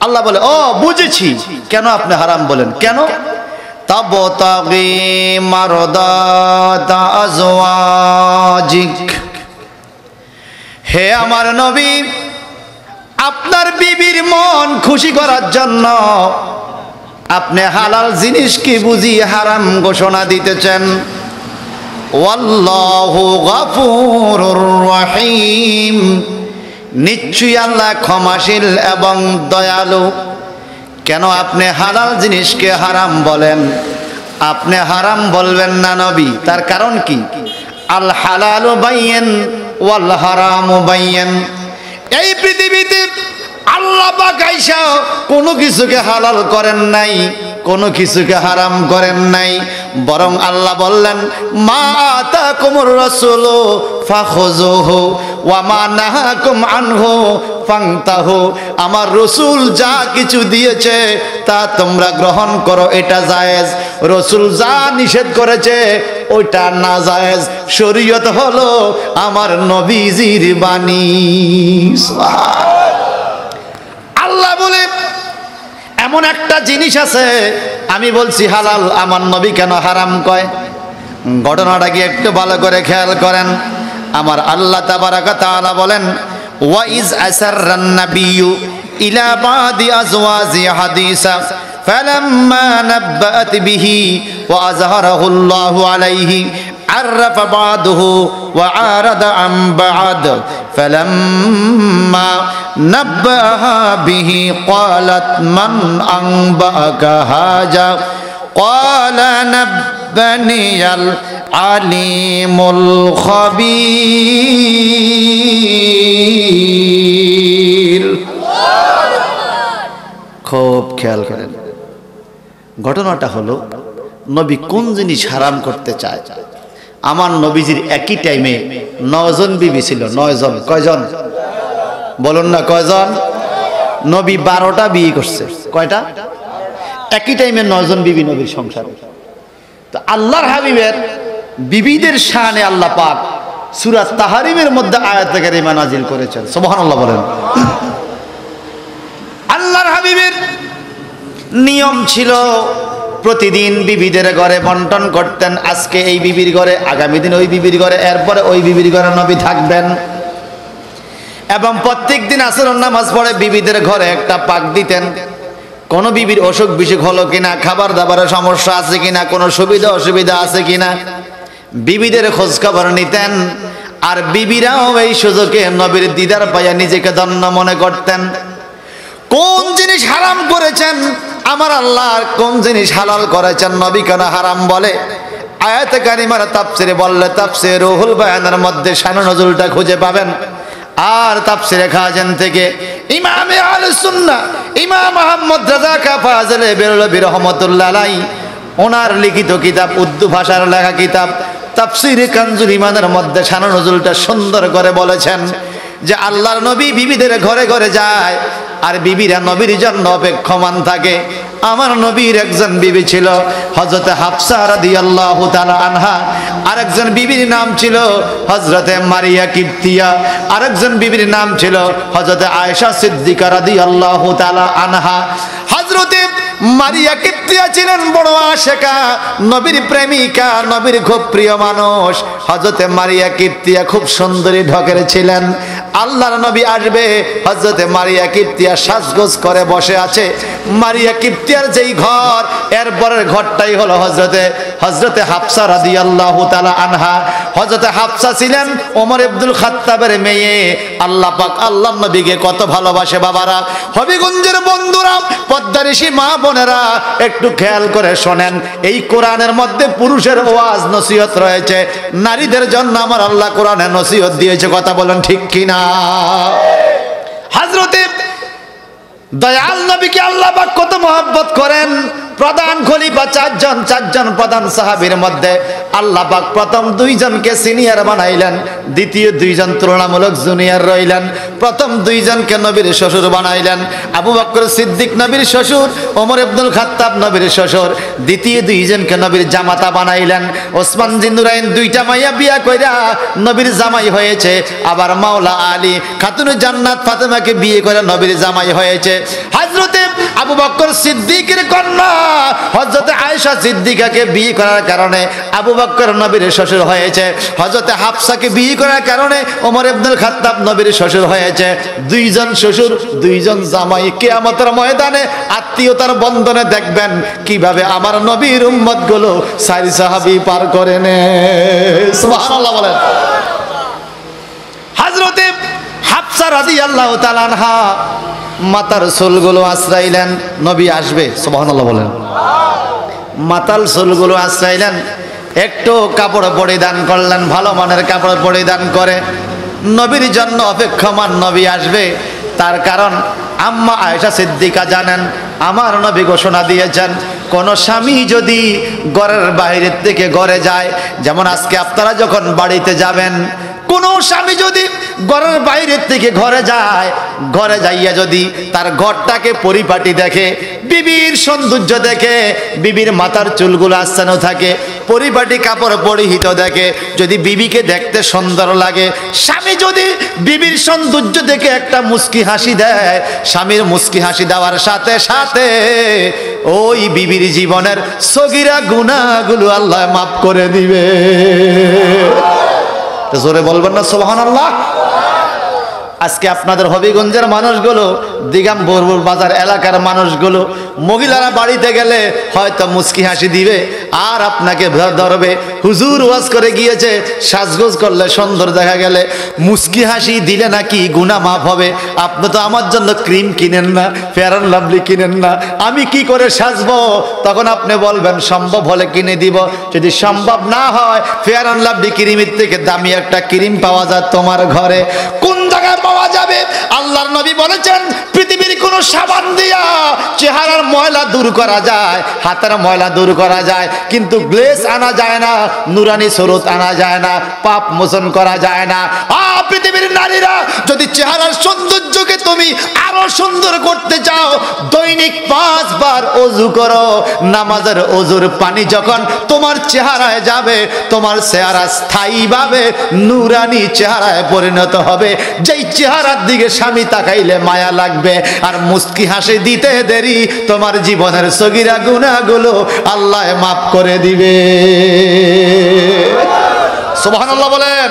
আল্লাহ বলে ও বুঝেছি, কেন আপনি হারাম বলেন কেন? তাবতাগি মারদাত আজওয়াজিক, হে আমার নবী, আপনার বিবির মন খুশি করার জন্য আপনি হালাল জিনিস কি বুঝি হারাম ঘোষণা দিতেছেন। ওয়াল্লাহু গফুরুর রহিম, নিশ্চয়ই আল্লাহ ক্ষমাশীল এবং দয়ালু। কেন আপনি হালাল জিনিসকে হারাম বলেন? আপনি হারাম বলবেন না নবী, তার কারণ কি? আল হালালু বাইয়িন ওয়াল হারামু বাইয়িন। এই পৃথিবীতে আল্লাহ পাক আইসা কোনো কিছুকে হালাল করেন নাই, কোনো কিছুকে হারাম করেন নাই, বরং আল্লাহ বললেন মা আতাকুমুর রাসূলু ফাখুযুহু ওয়া মা নাহাকুম আনহু ফান্তাহু। আমার রাসূল যা কিছু দিয়েছে তা তোমরা গ্রহণ করো, এটা জায়েজ। রাসূল যা নিষেধ করেছে ওইটা না জায়েজ। শরীয়ত হলো আমার নবীজির বাণী। আল্লাহ বলে এমন একটা জিনিস আছে আমি বলছি হালাল, আমার নবী কেন হারাম কয়? ঘটনাটা কি একটু ভালো করে খেয়াল করেন। আমার আল্লাহ তাবারাকা তাআলা বলেন ওয়াইজ আসাররান নাবিয়্যু ইলা বাদি আজওয়াজি হাদিসা ফালাম্মা নাব্বাত বিহি ওয়া আযহারাহু আল্লাহু আলাইহি عرف بعضه وعارض عن بعض فلما نبأها به قالت من أنبأك هذا قال نبأني العليم الخبير। খুব খেয়াল করেন, ঘটনাটা হলো নবী কোন জিনিস হারাম করতে চায়। আমার নবীজির একই টাইমে 9 জন বিবি ছিল। 9 জন। কয়জন বলুন না, কয়জন? নবী 12টা বিয়ে করছে। কয়টা? একই টাইমে 9 জন বিবি নবীর সংসারে। তো আল্লাহর হাবিবের বিবিদের শানে আল্লাহ পাক সূরা তাহরিমের মধ্যে আয়াতে কারিমা নাজিল করেছেন। সুবহানাল্লাহ বলেন। আল্লাহর হাবিবের নিয়ম ছিল প্রতিদিন বিবিদের ঘরে বন্টন করতেন। আজকে এই বিবির ঘরে, আগামী দিন ওই বিবির ঘরে, এরপরে ওই বিবির ঘরে নবী থাকবেন। এবং প্রত্যেক দিন আসরের নামাজ পড়ে বিবিদের ঘরে একটা পাক দিতেন। কোন বিবির অসুখ বিসুখ হলো কিনা, খাবার দাবারের সমস্যা আছে কিনা, কোনো সুবিধা অসুবিধা আছে কিনা, বিবিদের খোঁজ খবর নিতেন। আর বিবিরাও এই সুযোগে নবীর দিদার পাইয়া নিজেকে ধন্য মনে করতেন। কোন জিনিস হারাম করেছেন আমার আল্লাহ, কোন জিনিস হালাল করেছেন নবী কেন হারাম বলে? আয়াতে কারিমার তাফসিরে বললে তাফসিরে রুহুল বায়ানের মধ্যে শানে নজুলটা খুঁজে পাবেন। আর তাফসিরে খাজান থেকে ইমামে আহলে সুন্নাহ ইমাম আহমদ রাজা কা ফাজলে বেরলভী রাহমাতুল্লাহ আলাইহি ওনার লিখিত কিতাব, উর্দু ভাষার লেখা কিতাব তাফসিরে কানজুল ইমানের মধ্যে শানে নজুলটা সুন্দর করে বলেছেন যে আল্লাহর নবী বিবিদের ঘরে ঘরে যায় আর বিবিরা নবীর জন্য অপেক্ষমান থাকে। আমার নবীর একজন বিবি ছিল হযরতে হাফসা রাদিয়াল্লাহু তাআলা আনহা, আরেকজন বিবির নাম ছিল হযরতে মারিয়া কিবতিয়া, আরেকজন বিবির নাম ছিল হযরতে আয়েশা সিদ্দিকা রাদিয়াল্লাহু তাআলা আনহা। হযরতে মারিয়া কিবতিয়া ছিলেন বড় আশিকা, নবীর প্রেমিকা, নবীর খুব প্রিয় মানুষ। হযরতে মারিয়া কিবতিয়া খুব সুন্দরী ঢকের ছিলেন। আল্লাহর নবী আসবে, হযরতে মারিয়া কিবতিয়া সাজগোজ করে বসে আছে। মারিয়া কিবতিয়ার যেই ঘর, এরপরের ঘরটাই হলো হযরতে হাফসা রাদিয়াল্লাহু তাআলা আনহা। হযরতে হাফসা ছিলেন ওমর ইবনুল খাত্তাবের মেয়ে। আল্লাহ পাক আল্লাহর নবীকে কত ভালোবাসে বাবারা, হবিগঞ্জের বন্ধুরা, পদ্মারিশি মা বোনেরা, একটু খেয়াল করে শোনেন। এই কোরআনের মধ্যে পুরুষের ওয়াজ নসিহত রয়েছে, নারীদের জন্য আমার আল্লাহ কোরআনে নসিহত দিয়েছে। কথা বলেন ঠিক কিনা? হযরতে দয়াল নবীকে আল্লাহ পাক কত মহব্বত করেন। প্রধান খলিফা চারজন প্রধান সাহাবীর মধ্যে আল্লাহ পাক প্রথম 2 জনকে সিনিয়র বানাইলেন, দ্বিতীয় 2 জন তুলনামূলক জুনিয়র রইলেন। প্রথম দুইজনকে নবীর শ্বশুর বানাইলেন। আবু বকর সিদ্দিক নবীর শ্বশুর, ওমর ইবনুল খাত্তাব নবীর শ্বশুর। দ্বিতীয় দুইজনকে নবীর জামাতা বানাইলেন। ওসমান জিন্নুরাইন দুইটা মাইয়া বিয়া কইরা নবীর জামাই হয়েছে। আবার মাওলা আলী খাতুনে জান্নাত ফাতেমাকে বিয়ে করে নবীর জামাই হয়েছে। হযরতে আবু বকর সিদ্দিকের কন্যা হযরতে আয়েশা সিদ্দিকাকে বিয়ে করার কারণে আবু বকর নবীর শ্বশুর হয়েছে। হযরতে হাফসাকে বিয়ে করার কারণে ওমর ইবনুল খাত্তাব নবীর শ্বশুর হয়েছে। দুইজন শ্বশুর, দুইজন জামাই। কিয়ামতের ময়দানে আত্মীয়তার বন্ধনে দেখবেন কিভাবে আমার নবীর উম্মতগুলো সারি সাহাবী পার করে নেয়। সুবহানাল্লাহ বলেন। হযরতে হাফসা রাদিয়াল্লাহু তাআলা আনহা মাতার চুলগুলো আশ্রাইলেন, নবী আসবে। সুবহানাল্লাহ বলেন। মাতাল চুলগুলো আশ্রাইলেন, একটু কাপড় পরিধান করলেন, ভালো মানের কাপড় পরিধান করে নবীর জন্য অপেক্ষমান, নবী আসবে। তার কারণ আম্মা আয়েশা সিদ্দিকা জানেন আমার নবী ঘোষণা দিয়েছেন কোন স্বামী যদি ঘরের বাইরের থেকে ঘরে যায়, যেমন আজকে আপনারা যখন বাড়িতে যাবেন, কোন স্বামী যদি ঘরের বাইরের থেকে ঘরে যায়, ঘরে যাইয়া যদি তার ঘরটাকে পরিপাটি দেখে, বিবির সৌন্দর্য দেখে, বিবির মাথার চুলগুলো আচ্ছানো থাকে, পরিপাটি কাপড় পরিহিত দেখে, যদি বিবিকে দেখতে সুন্দর লাগে, স্বামী যদি বিবির সৌন্দর্য দেখে একটা মুস্কি হাসি দেয়, স্বামীর মুস্কি হাসি দেওয়ার সাথে সাথে ওই বিবির জীবনের সগীরা গুনাহগুলো আল্লাহ মাফ করে দিবে। জোরে বলবেন না সুবহানাল্লাহ। আজকে আপনাদের হবিগঞ্জের মানুষগুলো, দিগম্বর বাজার এলাকার মানুষগুলো, মহিলারা বাড়িতে গেলে হয়তো মুস্কি হাসি দিবে আর আপনাকে ধরবে। হুজুর ওয়াজ করে গিয়েছে সাজগোজ করলে সুন্দর দেখা গেলে মুস্কি হাসি দিলে নাকি গুনাহ মাফ হবে। আপনি তো আমার জন্য ক্রিম কিনেন না, ফেয়ার অ্যান্ড লাভলি কিনেন না, আমি কি করে সাজবো? তখন আপনি বলবেন সম্ভব হলে কিনে দিব। যদি সম্ভব না হয়, ফেয়ার অ্যান্ড লাভলি ক্রিমের থেকে দামি একটা ক্রিম পাওয়া যায় তোমার ঘরে। কোন জায়গায় পাওয়া যাবে? আল্লাহর নবী বলেছেন পৃথিবীর কোন সাবান দিয়া চেহারার ময়লা দূর করা যায়, হাতের ময়লা দূর করা যায়, কিন্তু গ্লেজ আনা যায় না, নুরানি সুরত আনা যায় না, পাপ মোচন করা যায় না। পৃথিবীর নারীরা, যদি চেহারার সৌন্দর্যকে তুমি আরো সুন্দর করতে চাও, দৈনিক 5 বার ওযু করো। নামাজের ওযুর পানি যখন তোমার চেহারায় যাবে, তোমার চেহারা স্থায়ীভাবে নুরানি চেহারায় পরিণত হবে, যেই চেহারার দিকে স্বামী তাকাইলে মায়া লাগবে। আর মুস্কি হাসি দিতে দেরি, তোমার জীবনের সগীরা গুনাহগুলো আল্লাহ মাফ করে দিবে। সুবহানাল্লাহ বলেন,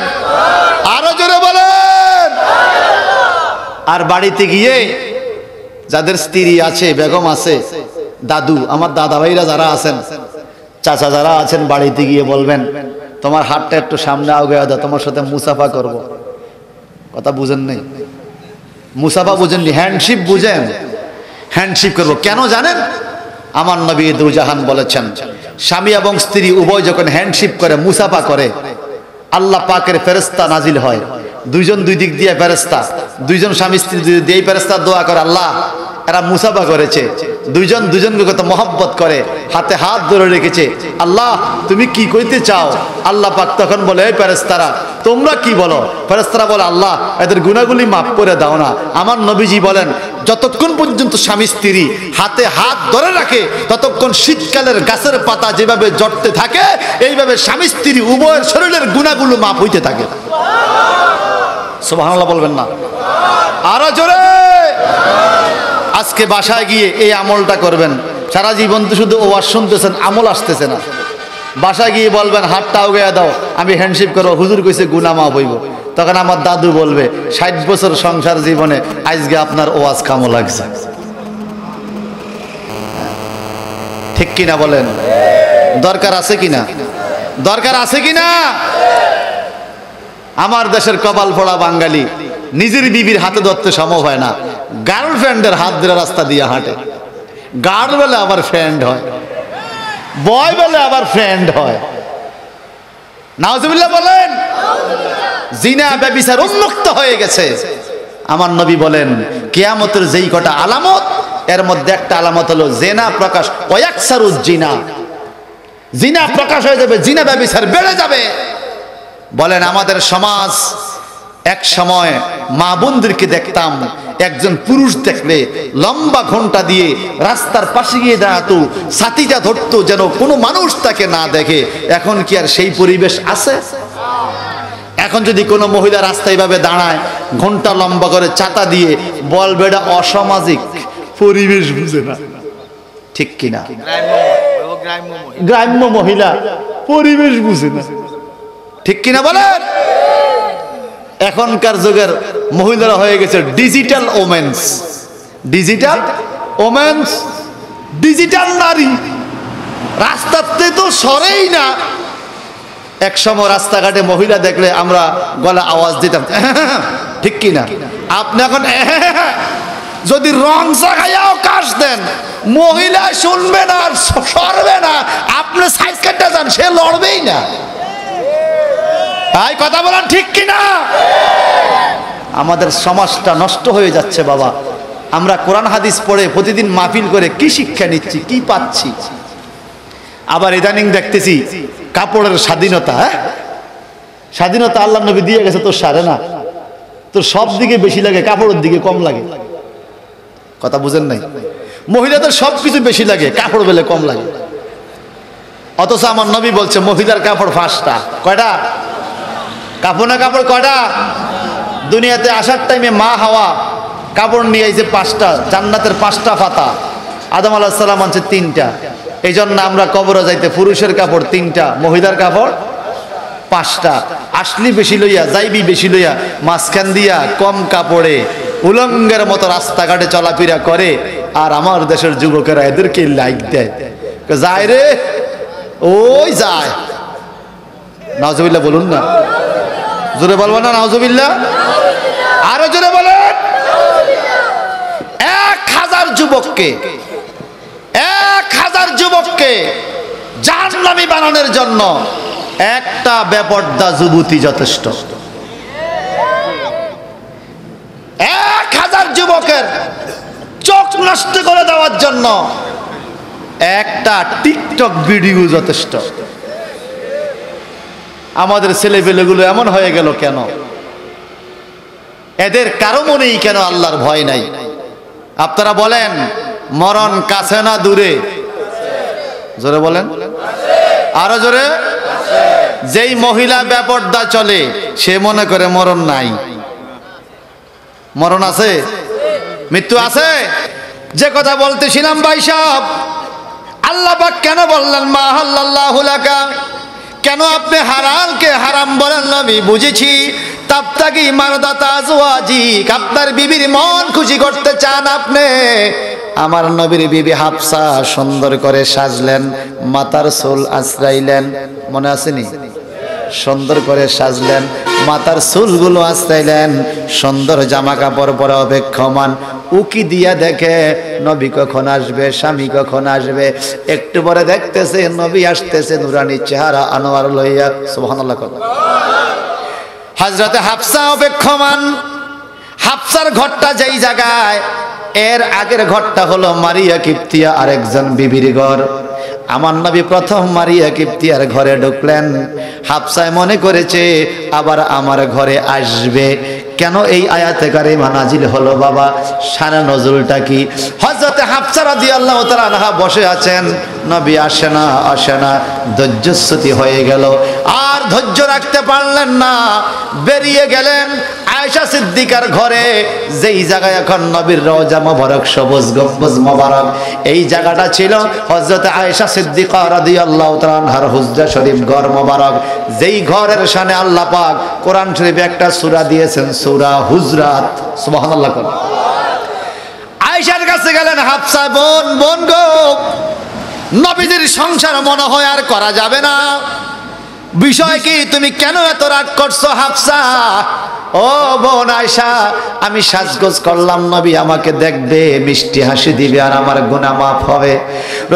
আরো জোরে বলেন। আর বাড়িতে গিয়ে যাদের স্ত্রী আছে, বেগম আছে, দাদু, আমার দাদা ভাইরা যারা আছেন, চাচা যারা আছেন, বাড়িতে গিয়ে বলবেন তোমার হাতটা একটু সামনে আগায় দাও, তোমার সাথে মুসাফা করব। কথা বুঝেন নাই? মুসাফা বুঝেননি, হ্যান্ডশিপ বুঝেন? হ্যান্ডশিপ করব কেন জানেন? আমার নবী দুজাহান বলেছেন স্বামী এবং স্ত্রী উভয় যখন হ্যান্ডশিপ করে, মুসাফা করে, আল্লাহ পাকের ফেরেশতা নাজিল হয়। দুইজন দুই দিক দিয়ে ফেরেশতা, দুইজন স্বামী স্ত্রী দিয়ে ফেরেশতা দোয়া করে, আল্লাহ এরা মুসাফা করেছে, দুইজন দুজনকে কত মহব্বত করে, হাতে হাত ধরে রেখেছে, আল্লাহ তুমি কি কইতে চাও? আল্লাহ পাক তখন বলে এই ফেরেশতারা তোমরা কি বলো? ফেরেশতারা বলে আল্লাহ এদের গুনাহগুলি মাফ করে দাও না। আমার নবীজি বলেন যতক্ষণ পর্যন্ত স্বামী স্ত্রী হাতে হাত ধরে রাখে, ততক্ষণ শীতকালের গাছের পাতা যেভাবে জড়তে থাকে, এইভাবে স্বামী স্ত্রী উভয়ের শরীরের গুনাহগুলো মাফ হইতে থাকে। সুবহানাল্লাহ বলবেন না? আরো জোরে। আজকে বাসায় গিয়ে এই আমলটা করবেন। সারা জীবন তো শুধু ওয়াজ শুনতেছেন, আমল আসতেছে না। বাসায় গিয়ে বলবেন হাতটা আগায়া দাও, আমি হ্যান্ডশিপ করবো, হুজুর কইছে গুনাহ মাফ হইব। তখন আমার দাদু বলবে 60 বছর সংসার জীবনে আজকে আপনার ওয়াজ কামো লাগছে। ঠিক কিনা বলেন? দরকার আছে কিনা? দরকার আছে কিনা? আমার দেশের কপাল পড়া বাঙালি নিজের বিবির হাতে ধরতে সম্ভব হয় না, গার্লফ্রেন্ডের হাত ধরে রাস্তা দিয়ে হাঁটে। গার্ল বলে আবার ফ্রেন্ড হয়, বয় বলে আবার ফ্রেন্ড হয়। নাউজুবিল্লাহ বলেন। জিনা ব্যভিচার উন্মুক্ত হয়ে গেছে। আমার নবী বলেন কিয়ামতের যেই কটা আলামত, এর মধ্যে একটা আলামত হলো জিনা প্রকাশ, ওয়াকসারুজ জিনা, জিনা প্রকাশ হয়ে যাবে, জিনা ব্যভিচার বেড়ে যাবে। বলেন আমাদের সমাজ এক সময় মা বোনদেরকে দেখতাম, একজন পুরুষ দেখলে লম্বা ঘন্টা দিয়ে রাস্তার পাশে গিয়ে দাঁড়াতো, ছাতিটা ধরতো যেন কোনো মানুষ তাকে না দেখে। এখন কি আর সেই পরিবেশ আছে? এখন যদি কোনো মহিলা রাস্তায় ভাবে দাঁড়ায় ঘন্টা লম্বা করে ছাতা দিয়ে, বলবে এটা অসামাজিক, পরিবেশ বুঝে না। ঠিক কিনা? গ্রাম্য মহিলা, পরিবেশ বুঝে না। ঠিক কিনা বলেন? এখনকার যুগের মহিলারা হয়ে গেছে digital women's. Digital women's, digital নারী। রাস্তাতে তো সরেই না। এক সময় রাস্তাঘাটে মহিলা দেখলে আমরা গলা আওয়াজ দিতাম, ঠিক কিনা? আপনি এখন যদি রং জায়গায়ও কাশ দেন, মহিলা শুনবে না, সরবে না। আপনি সাইড কাটতে যান, সে লড়বেই না। তাই কথা বলেন, ঠিক কিনা? আমাদের সমাজটা নষ্ট হয়ে যাচ্ছে বাবা। আমরা কোরআন হাদিস পড়ে প্রতিদিন মাহফিল করে কি শিক্ষা নিচ্ছি, কি পাচ্ছি? আবার ইদানিং দেখতেছি কাপড়ের স্বাধীনতা। স্বাধীনতা আল্লাহ নবী দিয়ে গেছে, তোর সারে না, তোর সব দিকে বেশি লাগে, কাপড়ের দিকে কম লাগে। কথা বুঝেন নাই? মহিলাদের সব কিছু বেশি লাগে, কাপড় বেলে কম লাগে। অথচ আমার নবী বলছে মহিলার কাপড় 5টা। কয়টা কাপড়? না কাপড় কয়টা? দুনিয়াতে আসার টাইমে মা হাওয়া কাপড় নিয়ে আইছে 5টা, জান্নাতের 5টা পাতা। আদম আলাইহিস সালাম আনছে 3টা। এই জন্য আমরা কবরে যাইতে পুরুষের কাপড় 3টা, মহিলার কাপড় 5টা। আসলি বেশি লইয়া, যাইবি বেশি লইয়া, মাঝখান দিয়া কম কাপড়ে উলঙ্গের মতো রাস্তাঘাটে চলাফেরা করে। আর আমার দেশের যুবকেরা এদেরকে লাইক দেয়, যায় রে, ওই যায়। নাউজুবিল্লাহ বলুন না, জোরে বলবো না নাউজুবিল্লাহ? আরো জোরে বলেন। 1000 যুবককে, 1000 যুবককে জাহান্নামী বানানোর জন্য একটা বেপরদা যুবতী যথেষ্ট। 1000 যুবকের চোখ নষ্ট করে দেওয়ার জন্য একটা টিকটক ভিডিও যথেষ্ট। আমাদের ছেলেপেলেগুলো এমন হয়ে গেল কেন? এদের কারো মনেই কেন আল্লাহর ভয় নাই? আপনারা বলেন, মরণ কাছে না দূরে? জোরে বলেন, আরো জোরে। যেই মহিলা বেপরদা চলে সে মনে করে মরণ নাই। মরণ আছে, মৃত্যু আছে। যে কথা বলতেছিলাম ভাই সাহেব, আল্লাহ পাক কেন বললেন মা হাল্লাল্লাহু লাকা? কেন আপনি হালালকে হারাম বলেন? নবী বুঝেছি, তাবতাগি মারদাতা আজওয়াজিক, আপনার বিবির মন খুশি করতে চান আপনি। আমার নবীর বিবি হাফসা সুন্দর করে সাজলেন, মাথার চুল আঁচড়াইলেন, মনে আসেনি? সুন্দর করে সাজলেন, মাথার চুলগুলো আঁচড়াইলেন, সুন্দর জামা কাপড় পরে অপেক্ষমান। উকি দিয়া দেখে নবী কখন আসবে, স্বামী কখন আসবে। একটু পরে দেখতেছে নবী আসতেছে, নুরানি চেহারা আনোয়ার লইয়া। সুবহানাল্লাহ। হযরতে হাফসা অপেক্ষমান। হাফসার ঘরটা যেই জায়গায়, এর আগের ঘরটা হলো মারিয়া কিপ্তিয়া, আরেকজন বিবির ঘর। আমার নবী প্রথম মারিয়া কিপ্তিয়ার ঘরে ঢুকলেন। হাফসায় মনে করেছে আবার আমার ঘরে আসবে। কেন এই আয়াতে কারিমা নাজিল হলো বাবা? শানে নজুলটা কি? হযরতে হাফসা রাদিয়াল্লাহু তাআলা আনহা বসে আছেন, নবী আসে না, ধৈর্যচ্যুতি হয়ে গেল। আর ধৈর্য রাখতে পারলেন না, বেরিয়ে গেলেন আয়েশা সিদ্দিকার ঘরে, যেই জায়গায় এখন নবীর রওজা মোবারক, সবুজ গম্বুজ মোবারক। এই জায়গাটা ছিল হযরতে আয়েশা সিদ্দিকা রাদিয়াল্লাহু তাআলা আনহার হুজরা শরীফ, ঘর মোবারক। যেই ঘরের শানে আল্লাহ পাক কোরআন শরীফে একটা সূরা দিয়েছেন, সূরা হুজরাত। সুবহানাল্লাহ। আয়েশার কাছে গেলেন, হাফসা বোন, বোন গো, নবীদের সংসার মনে হয় আর করা যাবে না। বিষয় কি? তুমি কেন এত রাগ করছো হাফসা? ও বোন আয়েশা, আমি সাজগোজ করলাম, নবী আমাকে দেখবে, মিষ্টি হাসি দিবে, আর আমার গুনাহ মাফ হবে।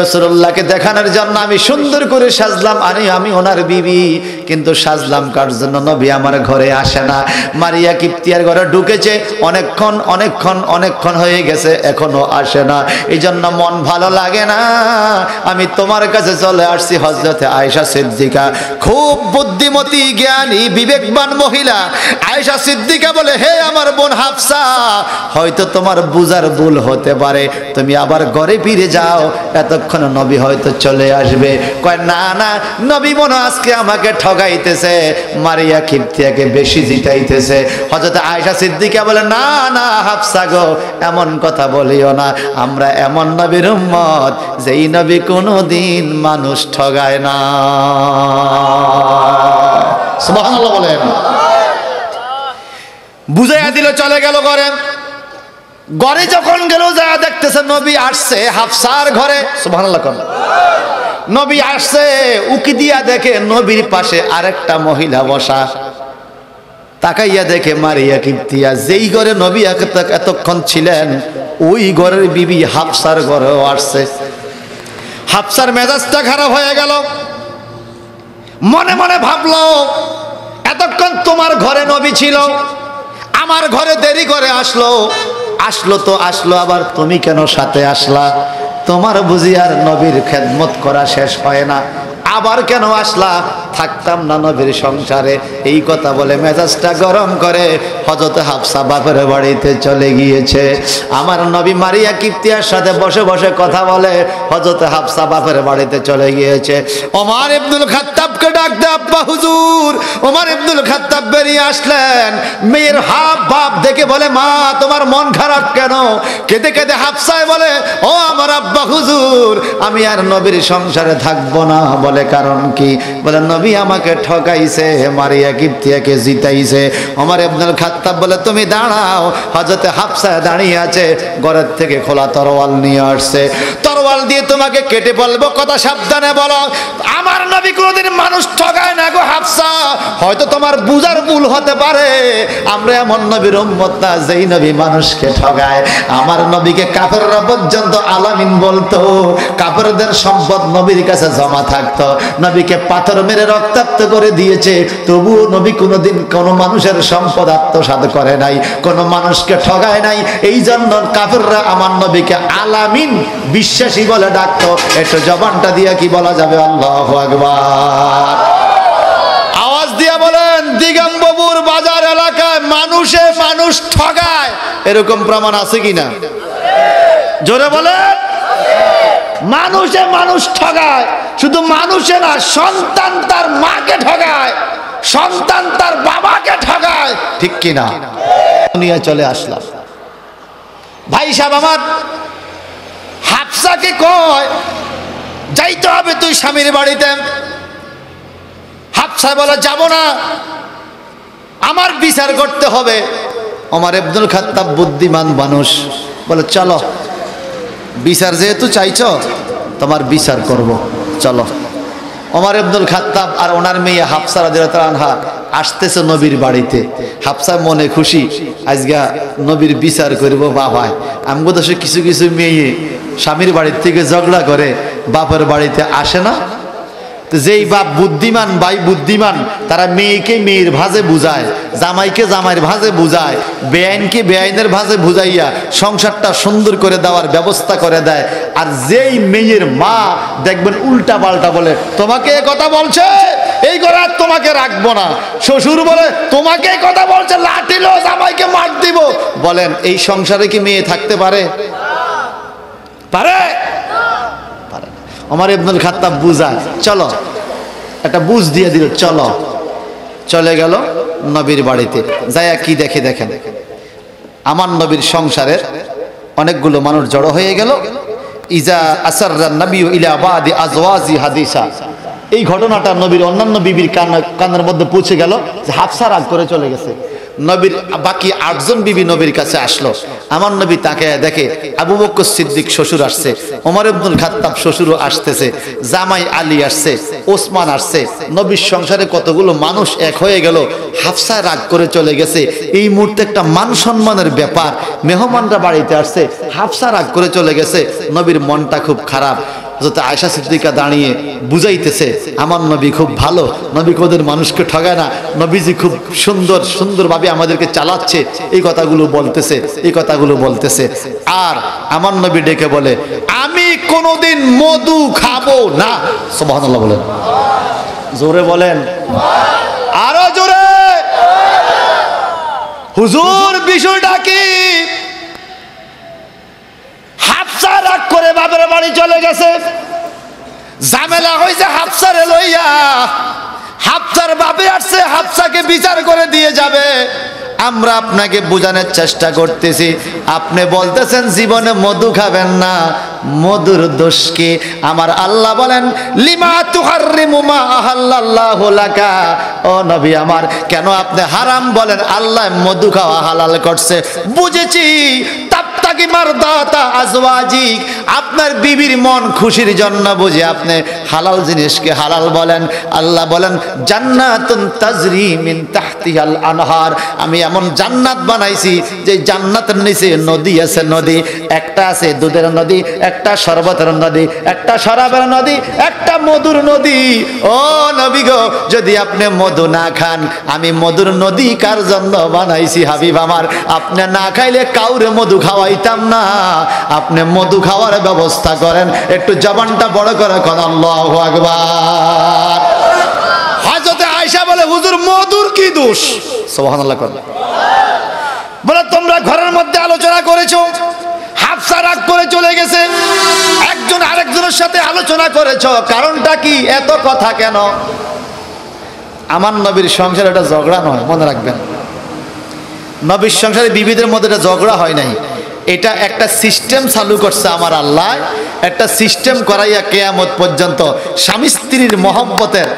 রাসূলুল্লাহকে দেখানোর জন্য আমি সুন্দর করে সাজলাম। আমি ওনার বিবি, কিন্তু সাজলাম কার জন্য? নবী আমার ঘরে আসে না। মারিয়া কিপ্তিয়ার ঘরে ঢুকেছে, অনেকক্ষণ হয়ে গেছে, এখনো আসে না। এই জন্য মন ভালো লাগে না। আমি তোমার কাছে চলে আসছি। হযরতে আয়েশা সিদ্দিকা খুব বুদ্ধিমতী, জ্ঞানী, বিবেকবান মহিলা। আয়েশা সিদ্দিকা বলে, হে আমার বোন হাফসা, হয়তো তোমার বুঝার ভুল হতে পারে, তুমি আবার ঘরে ফিরে যাও, এতক্ষণ নবী হয়তো চলে আসবে। কয় না না, নবী মনে আজকে আমাকে ঠগাইতেছে, মারিয়া কিপ্তিয়াকে বেশি জিতাইতেছে। হযরত আয়েশা সিদ্দিকা বলে, না না হাফসা গো, এমন কথা বলিও না, আমরা এমন নবীর উম্মত যেই নবী কোনোদিন মানুষ ঠগায় না। সুবহানাল্লাহ বলেন। বুঝাইয়া দিল, চলে গেল ঘরে। ঘরে যখন গেল, যা দেখতেছে নবী আসছে হাফসার ঘরে। সুবহানাল্লাহ কোন নবী আসছে, উকি দিয়া দেখে নবীর পাশে আরেকটা মহিলা বসা। তাকাইয়া দেখে মারিয়া কিপ্তিয়া। যেই ঘরে নবী এতক্ষণ ছিলেন, ওই ঘরের বিবি হাফসার ঘরেও আসছে। হাফসার মেজাজটা খারাপ হয়ে গেল, মনে মনে ভাবলো, এতক্ষণ তোমার ঘরে নবী ছিল, আমার ঘরে দেরি করে আসলো, আসলো তো আসলো, আবার তুমি কেন সাথে আসলা? তোমার বুঝি আর নবীর খেদমত করা শেষ হয় না, আবার কেন আসলা? থাকতাম না নবীর সংসারে। এই কথা বলে মেজাজটা গরম করে হযরত হাফসা বাপের বাড়িতে চলে গিয়েছে। আমার নবী মারিয়া কিপ্তিয়ার সাথে বসে বসে কথা বলে, হযরত হাফসা বাপের বাড়িতে চলে গিয়েছে। ওমর ইবনুল খাত্তাবকে ডাক দে, আব্বা হুজুর। ওমর ইবনুল খাত্তাব বেরিয়ে আসলেন, মেয়ের হাব ভাব দেখে বলে, মা তোমার মন খারাপ কেন? কেঁদে কেঁদে হাফসায় বলে, ও আমার আব্বা হুজুর, আমি আর নবীর সংসারে থাকবো না। বলে কারণ কি? বলে নবী আমাকে ঠকাইছে, মারিয়া কিপ্তিয়াকে জিতাইছে। ওমর ইবনুল খাত্তাব বলে, তুমি দাঁড়াও। হযরত হাফসা দাঁড়িয়ে আছে, ঘরের থেকে খোলা তরোয়াল নিয়ে আসছে। তরোয়াল দিয়ে তোমাকে কেটে বলবো, কথা সাবধানে বলো। আমার নবী কোনোদিন মানুষ ঠকায় না গো হাফসা, হয়তো তোমার বুঝার ভুল হতে পারে, আমরা এমন নবীর উম্মত না যেই নবী মানুষকে ঠকায়। আমার নবীকে কাফেররা পর্যন্ত আলামিন বলতো, কাফেরদের সম্পদ নবীর কাছে জমা থাকতো, নবীকে পাথর মেরে রক্তাক্ত করে দিয়েছে, তবুও নবী কোনোদিন কোনো মানুষের সম্পদ আত্মসাৎ করে নাই, কোনো মানুষকে ঠগায় নাই। এই জন্য কাফেররা আমার নবীকে আলামিন, বিশ্বাসী বলে ডাকতো। একটু জবানটা দিয়ে কি বলা যাবে? আল্লাহু আকবার। আওয়াজ দিয়ে বলেন, দিগম্বরপুর বাজার এলাকায় মানুষে মানুষ ঠগায়, এরকম প্রমাণ আছে কিনা? জোরে বলেন। মানুষে মানুষ ঠগায়, শুধু মানুষে না, সন্তান তার মাকে ঠগায়, সন্তান তার বাবাকে ঠগায়, ঠিক কিনা? দুনিয়া চলে আসলাম। ভাই সাহেব আমার হাফসাকে কয়, যাইতে হবে তুই স্বামীর বাড়িতে। হাফসা বলে, যাব না, আমার বিচার করতে হবে। ওমর ইবনুল খাত্তাব বুদ্ধিমান মানুষ, বলে চলো, বিচার যেহেতু চাইছো, তোমার বিচার করব, চলো। ওমর ইবনুল খাত্তাব আর ওনার মেয়ে হাফসা রাদিয়াল্লাহু আনহা আসতেছে নবীর বাড়িতে। হাফসা মনে খুশি, আজকে নবীর বিচার করব বাবাই। আমগো দেশে কিছু কিছু মেয়ে স্বামীর বাড়ির থেকে ঝগড়া করে বাপের বাড়িতে আসে না। তো যেই বাপ বুদ্ধিমান, ভাই বুদ্ধিমান, তারা মেয়েকে মেয়ের ভাজে বুঝায়, জামাইকে জামাইয়ের ভাজে বুঝায়, বেআইনকে বেআইনের ভাজে বুঝাইয়া সংসারটা সুন্দর করে দেওয়ার ব্যবস্থা করে দেয়। আর যেই মেয়ের মা দেখবেন উল্টা পাল্টা বলে, তোমাকে এ কথা বলছে, এই ঘরে আর তোমাকে রাখবো না। শ্বশুর বলে, তোমাকে এই কথা বলছে, লাঠি লো, জামাইকে মার দিব। বলেন এই সংসারে কি মেয়ে থাকতে পারে? পারে? ওমর ইবনুল খাত্তাব বুঝায়, চলো, একটা বুঝ দিয়ে দিল, চলো। চলে গেল নবীর বাড়িতে। যায়া কি দেখে দেখেন, আমার নবীর সংসারের অনেকগুলো মানুষ জড়ো হয়ে গেল। ইজা আসাররা নবী ইলা বাদি আজওয়াজি হাদিসা, এই ঘটনাটা নবীর অন্যান্য বিবির কানের মধ্যে পৌঁছে গেল যে হাফসা রাগ করে চলে গেছে। নবীর বাকি 8 জন বিবি নবীর কাছে আসলো। আমার নবী তাকে দেখে আবু বকর সিদ্দিক শ্বশুর আসছে, ওমর ইবনুল খাত্তাব শ্বশুরও আসতেছে, জামাই আলী আসছে, ওসমান আসছে। নবীর সংসারে কতগুলো মানুষ এক হয়ে গেল। হাফসা রাগ করে চলে গেছে। এই মুহূর্তে একটা মান সম্মানের ব্যাপার, মেহমানরা বাড়িতে আসছে, হাফসা রাগ করে চলে গেছে। নবীর মনটা খুব খারাপ। হযরত আয়েশা সিদ্দিকা দাঁড়িয়ে বুঝাইতেছে, আমার নবী খুব ভালো, নবী কোদের মানুষকে ঠগায় না, নবীজি খুব সুন্দর সুন্দরভাবে আমাদেরকে চালাচ্ছে, এই কথাগুলো বলতেছে, এই কথাগুলো বলতেছে। আর আমার নবী ডেকে বলে, আমি কোনোদিন মধু খাবো না। সুবহানাল্লাহ বলেন, জোরে বলেন, আরো জোরে। হুজুর বিষয়টা কি? হাফসা রাগ করে বাপের বাড়ি চলে গেছে, ঝামেলা হয়েছে হাফসারে লইয়া। হাফসার বাপে আসছে, হাফসাকে বিচার করে দিয়ে যাবে। আমরা আপনাকে বোঝানোর চেষ্টা করতেছি, আপনি বলতেছেন জীবনে মধু খাবেন না, মধুর দোষ কি? আমার আল্লাহ বলেন লিমা তুহাররিমু মা আহাল্লাল্লাহু লাকা। ও নবী আমার, কেন আপনি হারাম বলেন? আল্লাহ মধু খাওয়া হালাল করছে। বুঝেছি, তাবতাগি মারদাতা আজওয়াজিক, আপনার বিবির মন খুশির জন্য বুঝে আপনি হালাল জিনিসকে হালাল বলেন। আল্লাহ বলেন জান্নাতুন তাজরি মিন তাহতিহাল আনহার, আমি এমন জান্নাত বানাইছি যে জান্নাতের নিচে নদী আছে। নদী একটা আছে দুধের নদী, একটা শরবতের নদী, একটা শরাবের নদী, একটা মধুর নদী। ও নবী গো, যদি আপনি মধু না খান, আমি মধুর নদী কার জন্য বানাইছি হাবিব আমার? আপনি না খাইলে কাউরে মধু খাওয়াইতাম না। আপনি মধু খাওয়ার ব্যবস্থা করেন। একটু জবানটা বড় করে কোন আল্লাহু আকবার। হযরতে আয়েশা বলে হুজুর মধুর কি দোষ? সুবহানাল্লাহ করে বলে তোমরা ঘরের মধ্যে আলোচনা করেছো, হাফসা রাগ করে চলে গেছে, একজন আরেকজনের সাথে আলোচনা করেছো, কারণটা কি? এত কথা কেন? আমার নবীর সংসারে এটা ঝগড়া নয়, মনে রাখবেন। নবীর সংসারে বিবিদের মধ্যে এটা ঝগড়া হয় নাই, এটা একটা সিস্টেম চালু করছে আমার আল্লাহ। একটা সিস্টেম করাইয়া কিয়ামত পর্যন্ত স্বামী স্ত্রীর মহব্বতের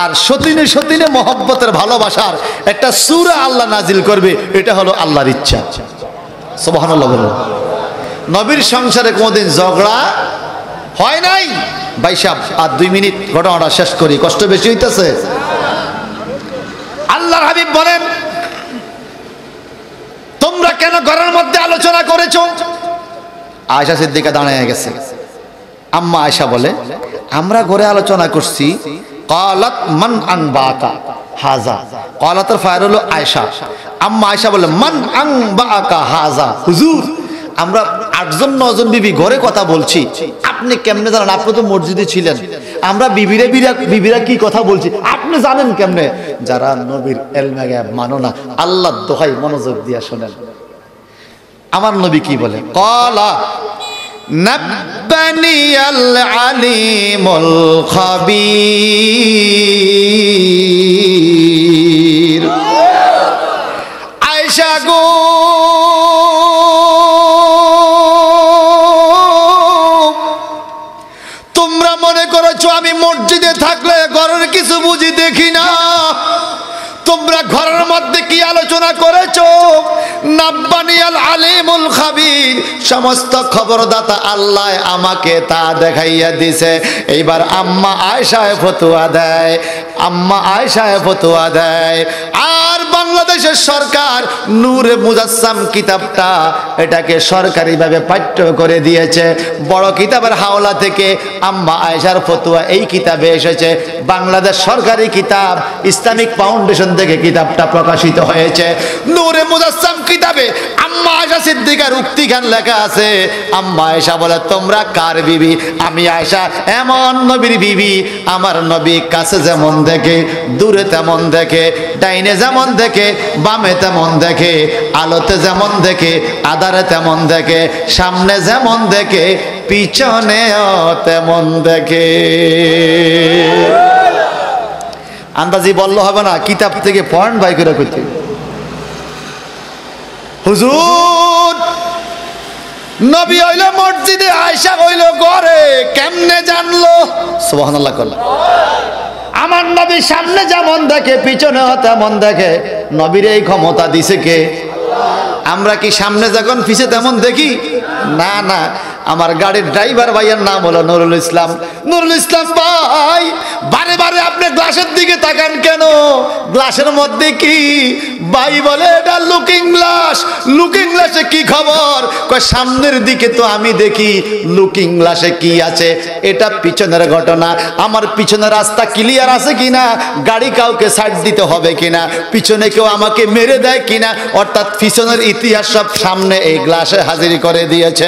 আর সতীনে সতীনে মহব্বতের ভালোবাসার একটা সূরা আল্লাহ নাজিল করবে। এটা হলো আল্লাহর ইচ্ছা। সুবহানাল্লাহ বলুন। নবীর সংসারে কোনোদিন ঝগড়া হয় নাই। ভাই সাহেব আর 2 মিনিট ঘটনাটা শেষ করি, কষ্ট বেশি হইতেছে। আল্লাহর হাবিব বলেন তোমরা কেন ঘরের মধ্যে আলোচনা করেছো? আয়েশা সিদ্দিকা দাঁড়িয়ে গেছে। আম্মা আয়েশা বলে আমরা ঘরে আলোচনা করছি। ক্বালাত মান আনবাকা হাযা, ক্বালাতের ফাইল হলো আয়েশা। আম্মা আয়েশা বলে মান আনবাকা হাযা, হুজুর আমরা 8 জন 9 জন বিবি ঘরে কথা বলছি, আপনি কেমনে জানেন? আপনি তো মসজিদে ছিলেন, আমরা বিবিরা কি কথা বলছি আপনি জানেন কেমনে? যারা নবীর ইলমে গায়ব মানো না, আল্লাহর দোহাই মনোযোগ দিয়া শুনেন। আমার নবী কি বলে? ক্বালা নাব্বানিয়াল আলিমুল খাবীর। আয়েশা গো, তোমরা মনে করেছো আমি মসজিদে থাকলে ঘরের কিছু বুঝি দেখি না? তোমরা ঘরের মধ্যে কি আলোচনা করেছো? নাব্বানিয়াল আলিমুল খাবীর, সমস্ত খবরদাতা আল্লাহ আমাকে তা দেখাইয়া দিছে। এইবার আম্মা আয়েশায় ফতোয়া দেয়, আম্মা আয়েশায় ফতোয়া দেয়। আর বাংলাদেশের সরকার নূরে মুজাসসাম কিতাবটা এটাকে সরকারিভাবে পাঠ্য করে দিয়েছে। বড় কিতাবের হাওলা থেকে আম্মা আয়েশার ফতোয়া এই কিতাবে এসেছে। বাংলাদেশ সরকারি কিতাব ইসলামিক ফাউন্ডেশন থেকে কিতাবটা প্রকাশিত হয়েছে। নূরে মুজাসসাম কিতাবে আম্মা আয়েশা সিদ্দিকার উক্তিখান লেখা আছে। আম্মা আয়েশা বলে তোমরা কার বিবি? আমি আয়েশা এমন নবীর বিবি, আমার নবী কাছে যেমন দেখে দূরে তেমন দেখে, ডাইনে যেমন দেখে বামে তেমন দেখে, আলোতে যেমন দেখে আধারে তেমন দেখে, সামনে যেমন দেখে পিছনেও তেমন দেখে। আন্দাজি বললে হবে না, কিতাব থেকে পয়েন্ট বাই করে করতে। হুজুর নবী হইল মসজিদে, আয়েশা হইল ঘরে, কেমনে জানলো? সুবহানাল্লাহ করলাম। আমার নবী সামনে যেমন দেখে পিছনেও তেমন দেখে। নবীর এই ক্ষমতা দিছে কে? আমরা কি সামনে যখন পিছে তেমন দেখি? না না। আমার গাড়ির ড্রাইভার ভাইয়ের নাম হলো নুরুল ইসলাম। নুরুল ইসলাম ভাই, বারে বারে আপনি গ্লাসের দিকে তাকান কেন? গ্লাসের মধ্যে কি? ভাই বলে এটা লুকিং গ্লাস। লুকিং গ্লাসে কি খবর? কয় সামনের দিকে তো আমি দেখি, লুকিং গ্লাসে কি আছে? এটা পিছনের ঘটনা। আমার পিছনের রাস্তা ক্লিয়ার আছে কিনা, গাড়ি কাউকে সাইড দিতে হবে কিনা, পিছনে কেউ আমাকে মেরে দেয় কিনা, অর্থাৎ পিছনের ইতিহাস সব সামনে এই গ্লাসে হাজির করে দিয়েছে।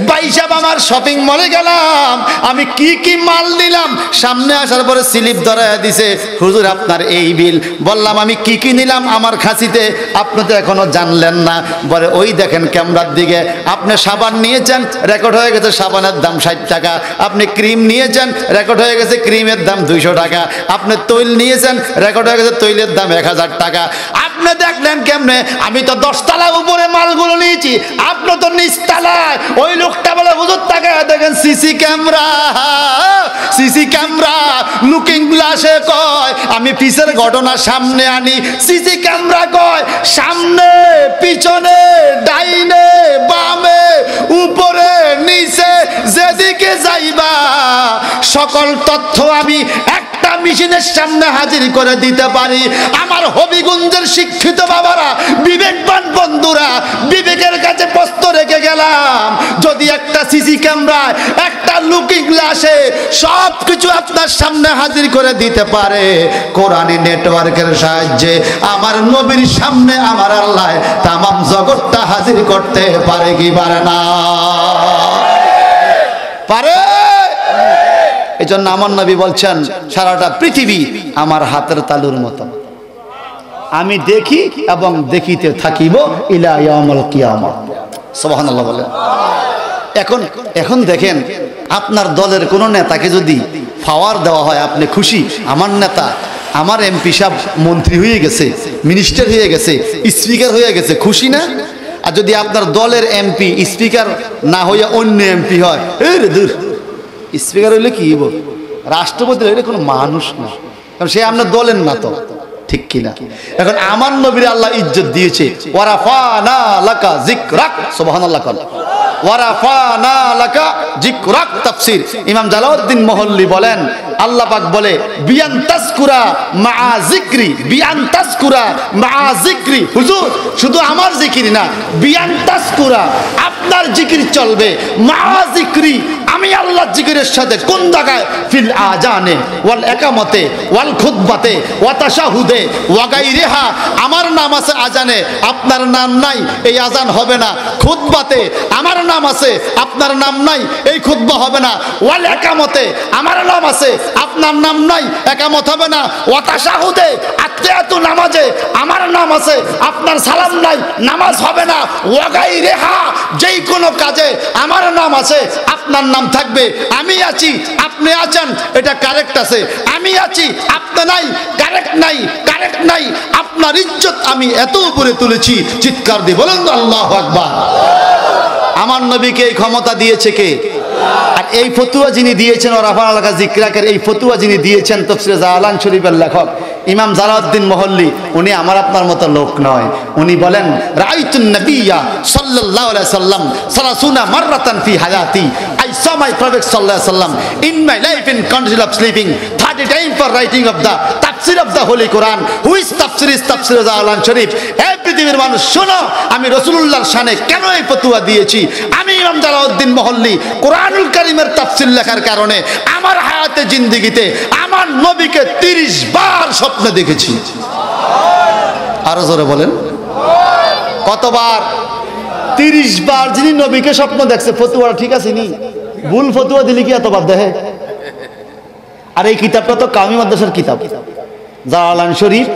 বাইশা সাহেব আমার শপিং মলে গেলাম, আমি কি কি মাল নিলাম, সামনে আসার পরে স্লিপ ধরায় দিছে, হুজুর আপনার এই বিল। বললাম আমি কি কি নিলাম আমার খাসিতে, আপনি তো এখনো জানলেন না। বলে ওই দেখেন ক্যামেরার দিকে, আপনি সাবান নিয়েছেন, রেকর্ড হয়ে গেছে সাবানের দাম 60 টাকা। আপনি ক্রিম নিয়েছেন, রেকর্ড হয়ে গেছে ক্রিমের দাম 200 টাকা। আপনি তৈল নিয়েছেন, রেকর্ড হয়ে গেছে তৈলের দাম 1000 টাকা। আপনি দেখলেন কেমনে? আমি তো 10 তলা উপরে মালগুলো নিয়েছি, আপনি তো নিচতলায়। ওই লোকটা বলে হুজুর তাকায় দেখেন CC camera, CC camera. Looking গ্লাসে কয় আমি পিছের ঘটনা সামনে আনি, সিসি ক্যামেরা কয় সামনে পিছনে ডাইনে বামে উপরে নিচে যেদিকে যাইবা সকল তথ্য আমি একটা মেশিনের সামনে হাজির করে দিতে পারি। আমার হবিগঞ্জের শিক্ষিত বাবারা, বিবেকবান বন্ধুরা, বিবেকের কাছে প্রশ্ন রেখে গেলাম, যদি একটা সিসি ক্যামেরায় একটা লুকিং গ্লাসে সব কিছু আপনার সামনে হাজির করে দিতে পারে, কোরআনী নেটওয়ার্কের সাহায্যে আমার নবীর সামনে আমার আল্লাহ তামাম জগৎটা হাজির করতে পারে কি পারে না? পারে। এই জন্য আমার নবী বলছেন সারাটা পৃথিবী আমার হাতের তালুর মতো, আমি দেখি এবং দেখিতে থাকিব ইলা ইয়াউমুল কিয়ামত। সুবহানাল্লাহ বলেন। এখন দেখেন আপনার দলের কোন নেতাকে যদি পাওয়ার দেওয়া হয়, আপনি খুশি? আমার নেতা, আমার এমপি সাহেব মন্ত্রী হয়ে গেছে, মিনিস্টার হয়ে গেছে, স্পিকার হয়ে গেছে, খুশি না? আর যদি আপনার দলের এমপি স্পিকার না হইয়া অন্য এমপি হয়, রে দূর, স্পিকার হইলে কি হইব, রাষ্ট্রপতি হইলে কোনো মানুষ না, কারণ সে আপনার দলের না তো, ঠিক কিনা? এখন আমার নবীর আল্লাহ ইজ্জত দিয়েছে, ওয়ারাফানা লাকা যিকরাক। সুবহানাল্লাহ। ওয়ারাফানা লাকা যিকরাক তাফসীর ইমাম জালালউদ্দিন মহল্লি বলেন, আল্লাহ পাক বলে বিয়ান তাজকুরা মা যিকরি, বিয়ান তাজকুরা মা যিকরি। হুজুর শুধু আমার জিকির না, বিয়ান তাজকুরা আপনার জিকির চলবে, মা যিকরি আমি আল্লাহর জিকিরের সাথে। কোন জায়গায়? ফিল আজানে ওয়াল ইকামতে ওয়াল খুতবাতে ওয়া তাশাহুদে ওয়া গায়রিহা। আমার নাম আছে আজানে, আপনার নাম নাই, এই আজান হবে না। খুতবাতে আমার নাম আছে, আপনার নাম নাই, এই খুতবা হবে না। ওয়াল ইকামতে আমার নাম আছে, আপনার নাম নাই, ইকামত হবে না। ওয়া তাশাহুদে আত্তায়াতু নামাজে আমার নাম আছে, আপনার সালাম নাই, নামাজ হবে না। ওয়া গায়রিহা যেই কোনো কাজে আমার নাম আছে, আপনার নাম থাকবে। আমি আছি, আপনি আছেন, এটা কারেক্ট আছে। আমি আছি, আপনি নাই, কারেক্ট নাই, কারেক্ট নাই। আপনার ইজ্জত আমি এত উপরে তুলেছি, চিৎকার দিয়ে বলেন আল্লাহু আকবার। আমার নবীকে এই ক্ষমতা দিয়েছে কে? আর এই ফতুয়া যিনি দিয়েছেন, ওয়ারাফানা লাকা যিকরাকের এই ফতুয়া যিনি দিয়েছেন তাফসীরে জালালান শরীফের লেখক ইমাম জালালউদ্দিন মহল্লি, উনি আমার আপনার মতো লোক নয়। উনি বলেন রাআইতুন নাবিয়্যা সাল্লাল্লাহু আলাইহি সাল্লাম 30 মাররাতান ফি হায়াতি। I saw my prophet sallallahu alaihi wasallam in my life in condition of sleeping 30 times for writing of the tafsir of the holy Quran. Who is tafsir? Is tafsir জালালান শরীফ। এই পৃথিবীর মানুষ শোনো, আমি রাসূলুল্লাহর শানে কেন এই ফতোয়া দিয়েছি। আমি ইমাম জালালউদ্দিন মহল্লি কোরআনুল কারীমের তাফসীর লেখার কারণে আমার হায়াতে জিন্দেগিতে আমার নবীকে 30 বার স্বপ্নে দেখেছি। আরো জোরে বলেন কতবার? 30 বার। যিনি নবীকে স্বপ্ন দেখছে, ফতুয়া ঠিক আছে নি? ভুল ফতুয়া দিলে কি এতবার দেখে? আর এই কিতাবটা তো কামি মাদ্রাসার কিতাব, জালালান শরীফ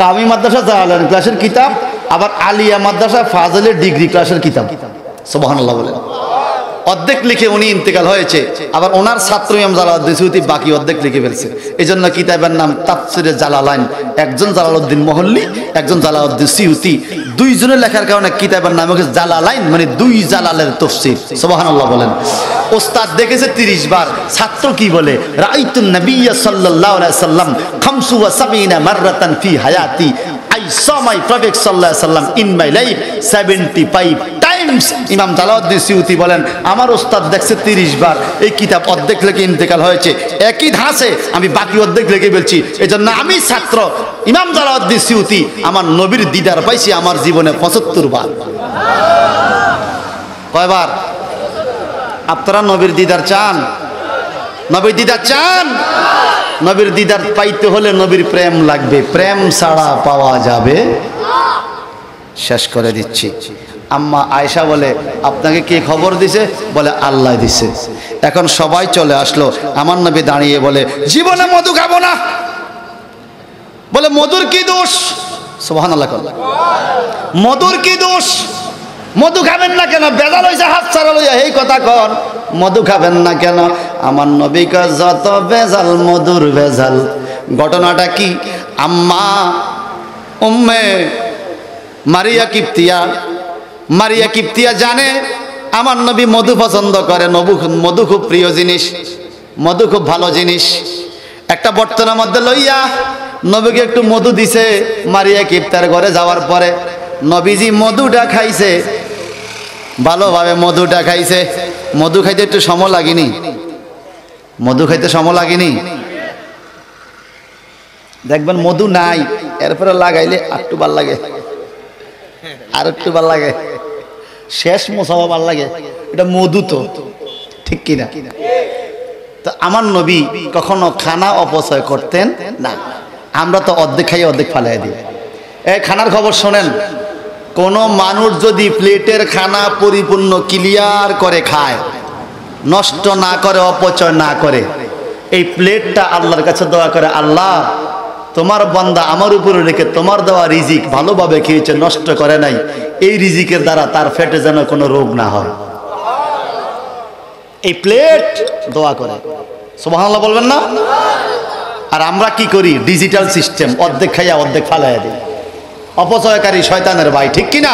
কামি মাদ্রাসা জালালান ক্লাসের কিতাব, আবার আলিয়া মাদ্রাসা ফাজলের ডিগ্রি ক্লাসের কিতাব। সুবহানাল্লাহ বলেন। অর্ধেক লিখে উনি ইন্তেকাল হয়েছে, আবার ওনার ছাত্র ইমাম জালালউদ্দিন সিউতি বাকি অর্ধেক লিখে ফেলছে। এই জন্য কিতাবের নাম তাফসিরে জালালাইন। একজন জালালউদ্দিন মহল্লি, একজন জালালউদ্দিন সিউতি, দুইজনের লেখার কারণে কিতাবের নাম হচ্ছে জালালাইন, মানে দুই জালালের তাফসীর। সুবহানাল্লাহ বলেন। ওস্তাদ দেখেছে 30 বার, ছাত্র কি বলে? রাআইতুন নাবিয়্যা সাল্লাল্লাহু আলাইহি সাল্লাম 75 মাররাতান ফি হায়াতি। I saw my prophet sallallahu alaihi wasallam in my life 75 times. ইমাম জালালউদ্দিন সিউতি বলেন আমার ওস্তাদ দেখছে 30 বার। এই কিতাব অর্ধেক লিখে ইন্তেকাল হয়েছে, একই ধাঁচে আমি বাকি অর্ধেক লিখে বলছি। এজন্য আমি ছাত্র ইমাম জালালউদ্দিন সিউতি, আমার নবীর দিদার পাইছি আমার জীবনে 75 বার। কয়বার? আপনারা নবীর দিদার চান? নবীর দিদার চান? নবীর দিদার পাইতে হলে নবীর প্রেম লাগবে, প্রেম ছাড়া পাওয়া যাবে। শেষ করে দিচ্ছি। আম্মা আয়েশা বলে, আপনাকে কে খবর দিছে? বলে আল্লাহ দিছে। এখন সবাই চলে আসলো, আমার নবী দাঁড়িয়ে বলে, জীবনে মধু খাবো না। বলে মধুর কি দোষ? সুবহানাল্লাহ। মধুর কি দোষ? মধু খাবেন না কেন? বেজাল হইছে হাত ছাড়া লইয়া এই কথা কন, মধু খাবেন না কেন? আমার নবী কয়, যত বেজাল মধুর বেজাল। ঘটনাটা কি? আম্মা উম্মে মারিয়া কিপ্তিয়া জানে আমার নবী মধু পছন্দ করে, মধু খুব প্রিয় জিনিস, মধু খুব ভালো জিনিস। একটা বর্তনের মধ্যে লইয়া নবীকে একটু মধু দিছে। মারিয়া কিপ্তার ঘরে যাওয়ার পরে নবীজি মধুটা খাইছে, ভালোভাবে মধুটা খাইছে। মধু খাইতে একটু সময় লাগেনি? মধু খাইতে সময় লাগেনি? দেখবেন মধু নাই, এরপরে লাগাইলে একটু ভাল লাগে, আর একটু ভাল লাগে, শেষ মোছাবা ভাল লাগে। এটা মধু তো, ঠিক কিনা? তো আমার নবী কখনো খানা অপচয় করতেন না। আমরা তো অর্ধেক খাই অর্ধেক ফালাই দিই। এই খানার খবর শোনেন, কোন মানুষ যদি প্লেটের খানা পরিপূর্ণ ক্লিয়ার করে খায়, নষ্ট না করে, অপচয় না করে, এই প্লেটটা আল্লাহর কাছে দোয়া করে, আল্লাহ তোমার বান্দা আমার উপরে রেখে তোমার দেওয়া রিজিক ভালোভাবে খেয়েছে, নষ্ট করে নাই, এই রিজিকের দ্বারা তার পেটে যেন কোনো রোগ না হয়। এই প্লেট দোয়া করে, সুবহানাল্লাহ বলবেন না? আর আমরা কি করি? ডিজিটাল সিস্টেম, অর্ধেক খাইয়া অর্ধেক ফালাইয়া দিই। অপচয়কারী শয়তানের ভাই, ঠিক কিনা?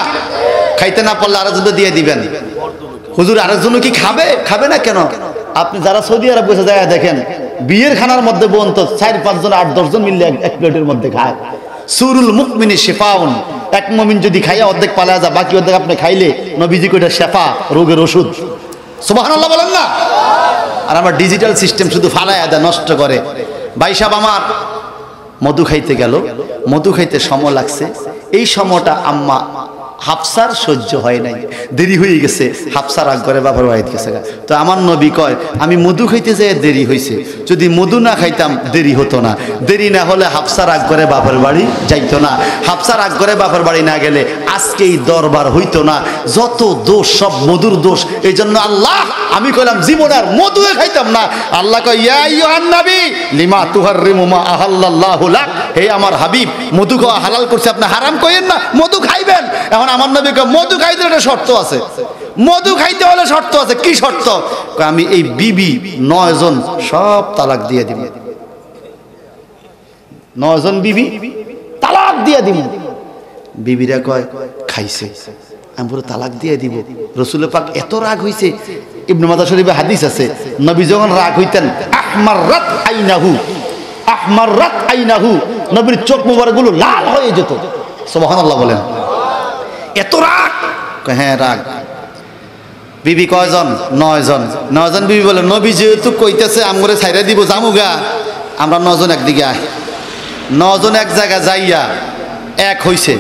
খাইতে না পারলে আরেকজন দিয়ে দিবেন। হুজুর আরেকজন কি খাবে? খাবে না কেন? আপনি যারা সৌদি আরব বসে যায় দেখেন, বিয়ের খানার মধ্যে বোন তো 4-5 জন 8-10 জন মিললে এক প্লেটের মধ্যে খায়। সুরুল মুকমিনি শিফাউন, এক মুমিন যদি খাইয়া অর্ধেক পালায়া যায়, বাকি অর্ধেক আপনি খাইলে নবীজি কইটা শেফা, রোগের ওষুধ। সুবহানাল্লাহ বলেন না? আর আমার ডিজিটাল সিস্টেম শুধু ফালায়া দেয়, নষ্ট করে। ভাই সাহেব আমার মধু খাইতে গেল, মধু খাইতে সময় লাগছে। এই সময়টা আম্মা হাফসার সহ্য হয় নাই, দেরি হয়ে গেছে। হাফসার রাগ করে বাবার বাড়িতে গেছে। তো আমার নবী কয়, আমি মধু খাইতে যাই দেরি হয়েছে, যদি মধু না খাইতাম দেরি হতো না। দেরি না হলে হাফসা রাগ করে বাবার বাড়ি যাইতো না। হাফসা রাগ করে বাবার বাড়ি না গেলে আজকে এই দরবার হইতো না। যত দোষ সব মধুর দোষ। এই জন্য আল্লাহ, আমি কইলাম জীবনে আর মধু খাইতাম না। আল্লাহ কয়, ইয়া আইয়ুহান নবী লিমা তুহাররিমু মা আহাল্লাল্লাহু লাক, হে আমার হাবিব, মধু খাওয়া হালাল করছে, আপনি হারাম কইেন না, মধু খাইবেন। এখন আমার নবী কয়, মধু খাইতে একটা শর্ত আছে। মধু খাইতে হলে শর্ত আছে। কি শর্ত? আমি এই বিবি 9 জন সব তালাক দিয়ে দিব। 9 জন বিবি তালাক দিয়ে দিব। বিবিরা কয়, খাইছে, আমি পুরো তালাক দিয়ে দিব। রাসূল পাক এত রাগ হইছে, ইবনে মাজাহ শরীফে হাদিস আছে, নবী যখন রাগ হইতেন, আহমাররাত আইনাহু, নবীর চোখ মুবারকগুলো লাল হয়ে যেত। সুবহানাল্লাহ বলেন। এত রাগ? হ্যাঁ রাগ। বিবি কয়জন? 9 জন। 9 জন বিবি বলে, নবী যেহেতু কইতেছে আমগরে ছাইরা দিব, জামুগা, আমরা 9 জন একদিকে আয়। 9 জন এক জায়গায় যাইয়া এক হইছে।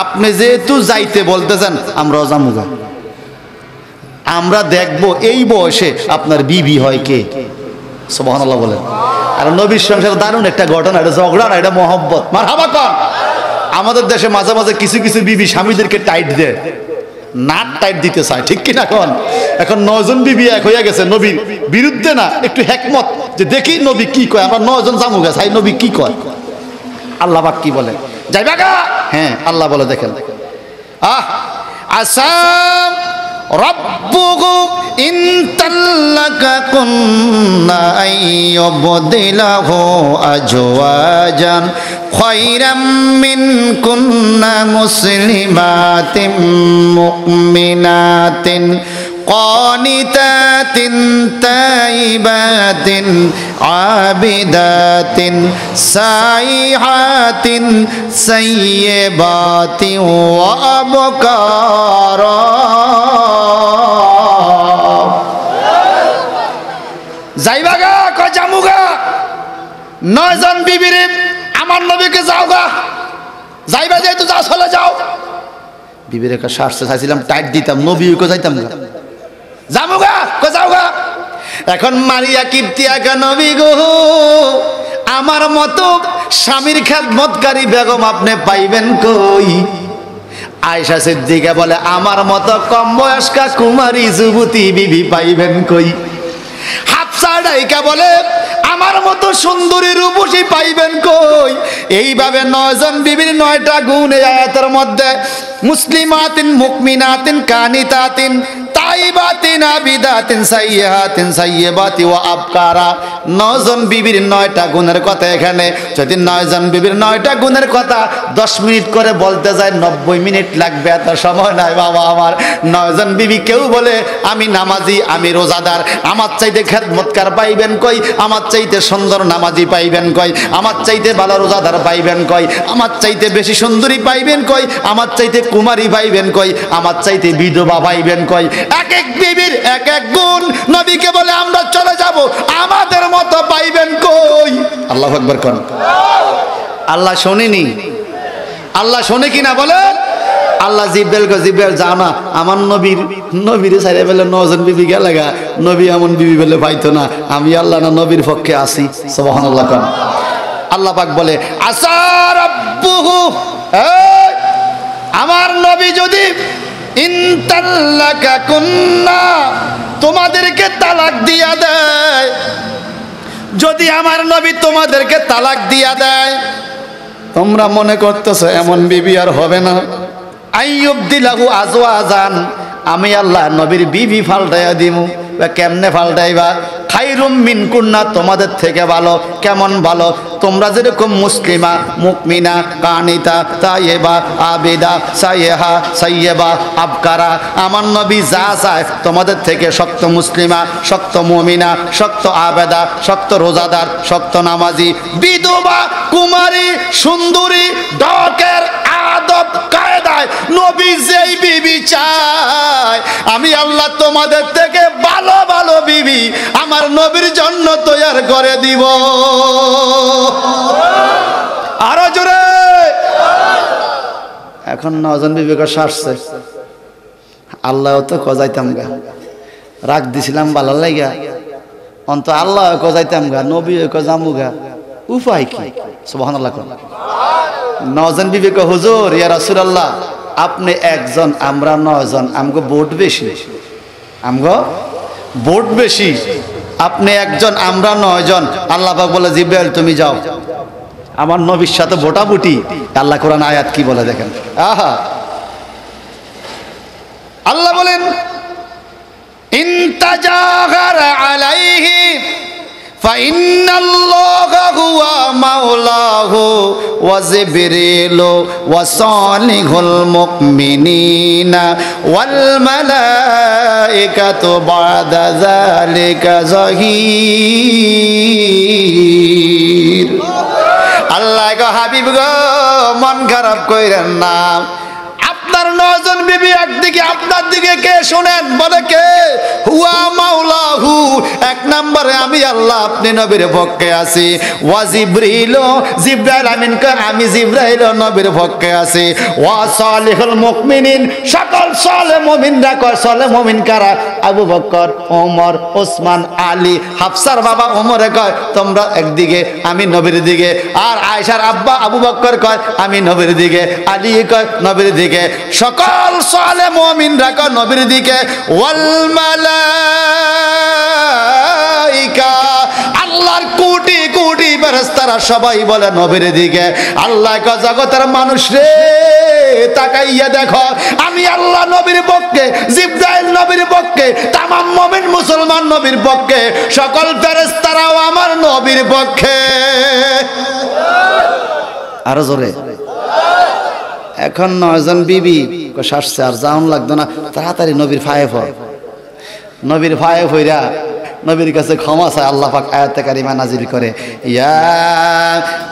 আপনি যেহেতু যাইতে বলতেছেন, আমরাও জামুগা, আমরা দেখবো এই বয়সে আপনার বিবি হয় কে। সুবহানাল্লাহ বলেন। আর নবীর সংসারে দারুণ একটা ঘটনা, এটা ঝগড়া না, এটা মহব্বত। মারহাবা কন। আমাদের দেশে মাঝে মাঝে কিছু কিছু বিবি স্বামীদেরকে টাইট দেয়, নাট টাইট দিতে চায়, ঠিক কিনা কন? এখন 9 জন বিবি এক হইয়া গেছে, নবীর বিরুদ্ধে না, একটু হেকমত যে দেখি নবী কি কয়, আমরা 9 জন জামুগা চাই, নবী কি কয়, আল্লাহ পাক কি বলে। যাইবা গা? হ্যাঁ, আল্লাহ বলে দেখেন, আসাম রাব্বুহু ইন তাল্লাকাকুন্না আইয়ুবদিলাহু আজওয়াজান খায়রাম মিনকুন্না মুসলিমাতিন মুমিনাতিন قانتات تائبات عابدات سائحات سيبات وأبكارا যাইবাগা কয় জামুগা 9 জন বিবিরে আমার নবীকে যাওগা যাইবা যাই তো যাও চলে যাও বিবিরে কা শাস্তে চাইছিলাম টাইট দিতাম নবীকে যাইতাম না জামুগা কয় যাওগা এখন মারিয়া কিপ্তিয়া কা নবী গো আমার মতো স্বামীর খেদমতকারী বেগম আপনি পাইবেন কই আয়েশা সিদ্দিকা বলে আমার মতো কম বয়স্কা কুমারী যুবতী বিবি পাইবেন কই। হাফসা ডাইকা বলে আমার মতো সুন্দরী রূপসী পাইবেন কই। এইভাবে 9 জন বিবির 9টা গুণ এই আয়াতের মধ্যে, মুসলিমাতিন মুকমিনাতিন কানিতাতিন তাইবাতিন আবিদাতিন সাইয়্যাহাতিন সাইয়্যিবাতি ওয়া আবকারা। 9 জন বিবির 9টা গুণের কথা এখানে। যদি 9 জন বিবির 9টা গুণের কথা 10 মিনিট করে বলতে যায় 90 মিনিট লাগবে, এত সময় নাই বাবা আমার। 9 জন বিবি কেউ বলে আমি নামাজি, আমি রোজাদার, আমার চাইতে খেদমতকার পাইবেন কই, আমার চাইতে সুন্দর নামাজি পাইবেন কই, আমার চাইতে ভালো রোজাদার পাইবেন কই, আমার চাইতে বেশি সুন্দরী পাইবেন কই, আমার চাইতে কুমারী পাইবেন কই, আমার চাইতে বিধবা পাইবেন কই। এক এক বিবির এক এক গুণ। নবীকে বলে আমরা চলে যাব, আমাদের মতো পাইবেন কই। আল্লাহু আকবার কোন। আল্লাহ শোনেনি? আল্লাহ শোনে কিনা বলেন? আল্লাহ জিব্রাইলকে জিব্রাইল যাও না আমার নবীরে ছাইরে বলে 9 জন বিবি গেলে গা, নবী এমন বিবি বলে পাইতো না, আমি আল্লাহ না নবীর পক্ষে আছি। সুবহানাল্লাহ কোন। আল্লাহ পাক বলে আসা রাব্বুহু, আমার নবী যদি ইনতাল্লাকা কুন্না, তোমাদেরকে তালাক দিয়া দেয়, যদি আমার নবী তোমাদেরকে তালাক দিয়া দেয়, তোমরা মনে করতেছো এমন বিবি আর হবে না। আইয়ুবদিলাহু আজওয়াজান, আমি আল্লাহ নবীর বিবি ফাল্টাইয়া দিমু। কেমনে ফাল্টাইবা? খাইরুম মিনকুন্না, তোমাদের থেকে ভালো। কেমন ভালো? তোমরা যেরকম মুসলিমা মুকমিনা কানিতা তাইয়েবা আবিদা সাইয়্যিহা সাইয়্যিবা আবকারা, আমার নবী যা চায় তোমাদের থেকে শক্ত মুসলিমা, শক্ত মুমিনা, শক্ত আবেদা, শক্ত রোজাদার, শক্ত নামাজি, বিধবা, কুমারী, সুন্দরী, ডকের আদব কায়দায় নবী যেই বিবি চায়, আমি আল্লাহ তোমাদের থেকে ভালো ভালো বিবি আমার নবীর জন্য তৈরি করে দিব। আরো জোরে। এখন 9 জন বিবিকে সারছে, আল্লাহ তো কজাইতাম গা, রাগ দিছিলাম ভালো লাগা, অন্ত আল্লাহ কজাইতাম গা, নবী কজামু গা, উপায় কি? সুবহানাল্লাহ। 9 জন বিবিকে হুজুর ইয়া রাসূলুল্লাহ আপনি একজন, আমরা 9 জন, আমগো ভোট বেশি, আমগো ভোট বেশি, আপনি একজন আমরা 9 জন। আল্লাহ পাক বলে জিব্রাইল তুমি যাও, আমার নবীর সাথে ভোটাভুটি। আল্লাহ কোরআন আয়াত কি বলে দেখেন। আহা, আল্লাহ বলেন ইনতাজাগার আলাইহি ফাইন্নাল্লাহা হুয়া মাওলাহু ওয়া জিবরিলু ওয়া সালিহুল মুমিনিনা ওয়াল মালাইকাতু বাদা যালিকা যহির। আল্লাহ গো হাবিব গো মন খারাপ কইরেন না, আপনার 9 জন বিবি একদিকে, আপনার দিকে কে শুনেন? বলে কে? হুয়া মাওলাহু, এক নম্বরে আমি আল্লাহ আপনি নবীর পক্ষে আছি। ওয়া জিবরিল, জিবরাইল আমিন কয় আমি জিবরাইল নবীর পক্ষে আছি। ওয়া সালিহুল মুমিনিন, সকল সালেহ মুমিনরা কয়, সালেহ মুমিন কারা? আবু বকর, ওমর, ওসমান, আলী। হাফসার বাবা ওমরে কয় তোমরা একদিকে, আমি নবীর দিকে। আর আয়েশার আব্বা আবু বকর কয় আমি নবীর দিকে, আলী কয় নবীর দিকে। সকল সালেহ মুমিনরা কয় নবীর দিকে। ওয়াল মালাইকা, আল্লাহর কোটি কোটি ফেরেশতারা সবাই বলে নবীর দিকে। আল্লাহ কয় জগতের মানুষ রে তাকাইয়া দেখো, আমি আল্লাহ নবীর পক্ষে, জিবরাইল নবীর পক্ষে, তামাম মুমিন মুসলমান নবীর পক্ষে, সকল ফেরেশতারাও আমার নবীর পক্ষে। আরো জোরে। এখন 9 জন বিবি শাসছে, আর যাওন লাগতো না, তাড়াতাড়ি নবীর ফায়ে পড়। নবীর ফায়ে পড়া নবীর কাছে ক্ষমা চায়। আল্লাহ পাক আয়াতে কারিমা নাজিল করে, ইয়া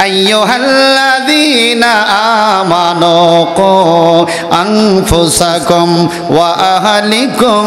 আইয়ুহাল্লাযীনা আমানু কু আনফুসাকুম ওয়া আহলিকুম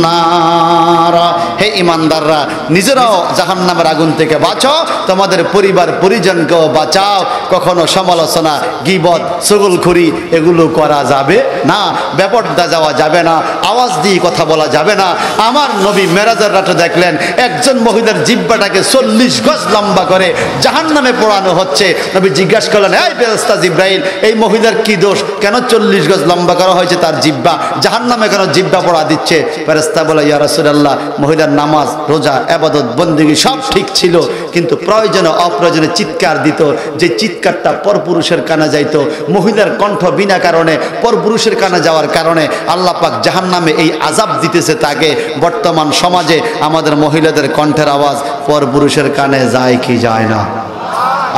নার, হে ঈমানদাররা নিজেরাও জাহান্নামের আগুন থেকে বাঁচো, তোমাদের পরিবার পরিজনকেও বাঁচাও। কখনো সমালোচনা, গীবত, চুগলখড়ি এগুলো করা যাবে না, বেপরদা যাওয়া যাবে না, আওয়াজ দিয়ে কথা বলা যাবে না। আমার নবী মেরাজের রাতে দেখে দেখলেন একজন মহিলার জিহ্বাটাকে 40 গজ লম্বা করে জাহান্নামে পোড়ানো হচ্ছে। নবী জিজ্ঞাসা করলেন, এই ফেরেশতা জিবরাইল, এই মহিলার কি দোষ, কেন 40 গজ লম্বা করা হয়েছে তার জিহ্বা, জাহান্নামে কেন জিহ্বা পোড়া দিচ্ছে? ফেরেশতা বলে, ইয়া রাসূলুল্লাহ, মহিলার নামাজ রোজা ইবাদত বন্দেগী সব ঠিক ছিল, কিন্তু প্রয়োজনে অপ্রয়োজনে চিৎকার দিত, যে চিৎকারটা পরপুরুষের কানে যাইতো। মহিলার কণ্ঠ বিনা কারণে পরপুরুষের কানে যাওয়ার কারণে আল্লাহ পাক জাহান্নামে এই আযাব দিতেছে তাকে। বর্তমান সমাজে আমাদের মহিলাদের কণ্ঠের আওয়াজ পরপুরুষের কানে যায় কি যায় না?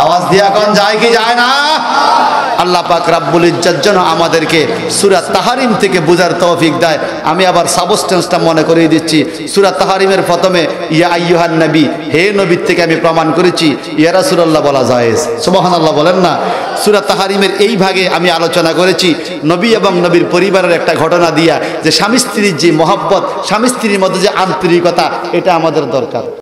আওয়াজ দিয়া কোন যায় কি যায় না? আল্লাহ পাক রাব্বুল ইজ্জত যেন আমাদেরকে সূরা তাহরিম থেকে বুঝার তৌফিক দেয়। আমি আবার সাবস্টেন্সটা মনে করিয়ে দিচ্ছি। সূরা তাহরিমের প্রথমে ইয়া আইয়ুহান নবী, হে নবীর থেকে আমি প্রমাণ করেছি ইয়া রাসূলুল্লাহ বলা জায়েজ। সুবহানাল্লাহ বলেন না? সূরা তাহরিমের এই ভাগে আমি আলোচনা করেছি নবী এবং নবীর পরিবারের একটা ঘটনা দিয়া, যে স্বামী স্ত্রীর যে মহব্বত, স্বামী স্ত্রীর মধ্যে যে আন্তরিকতা, এটা আমাদের দরকার।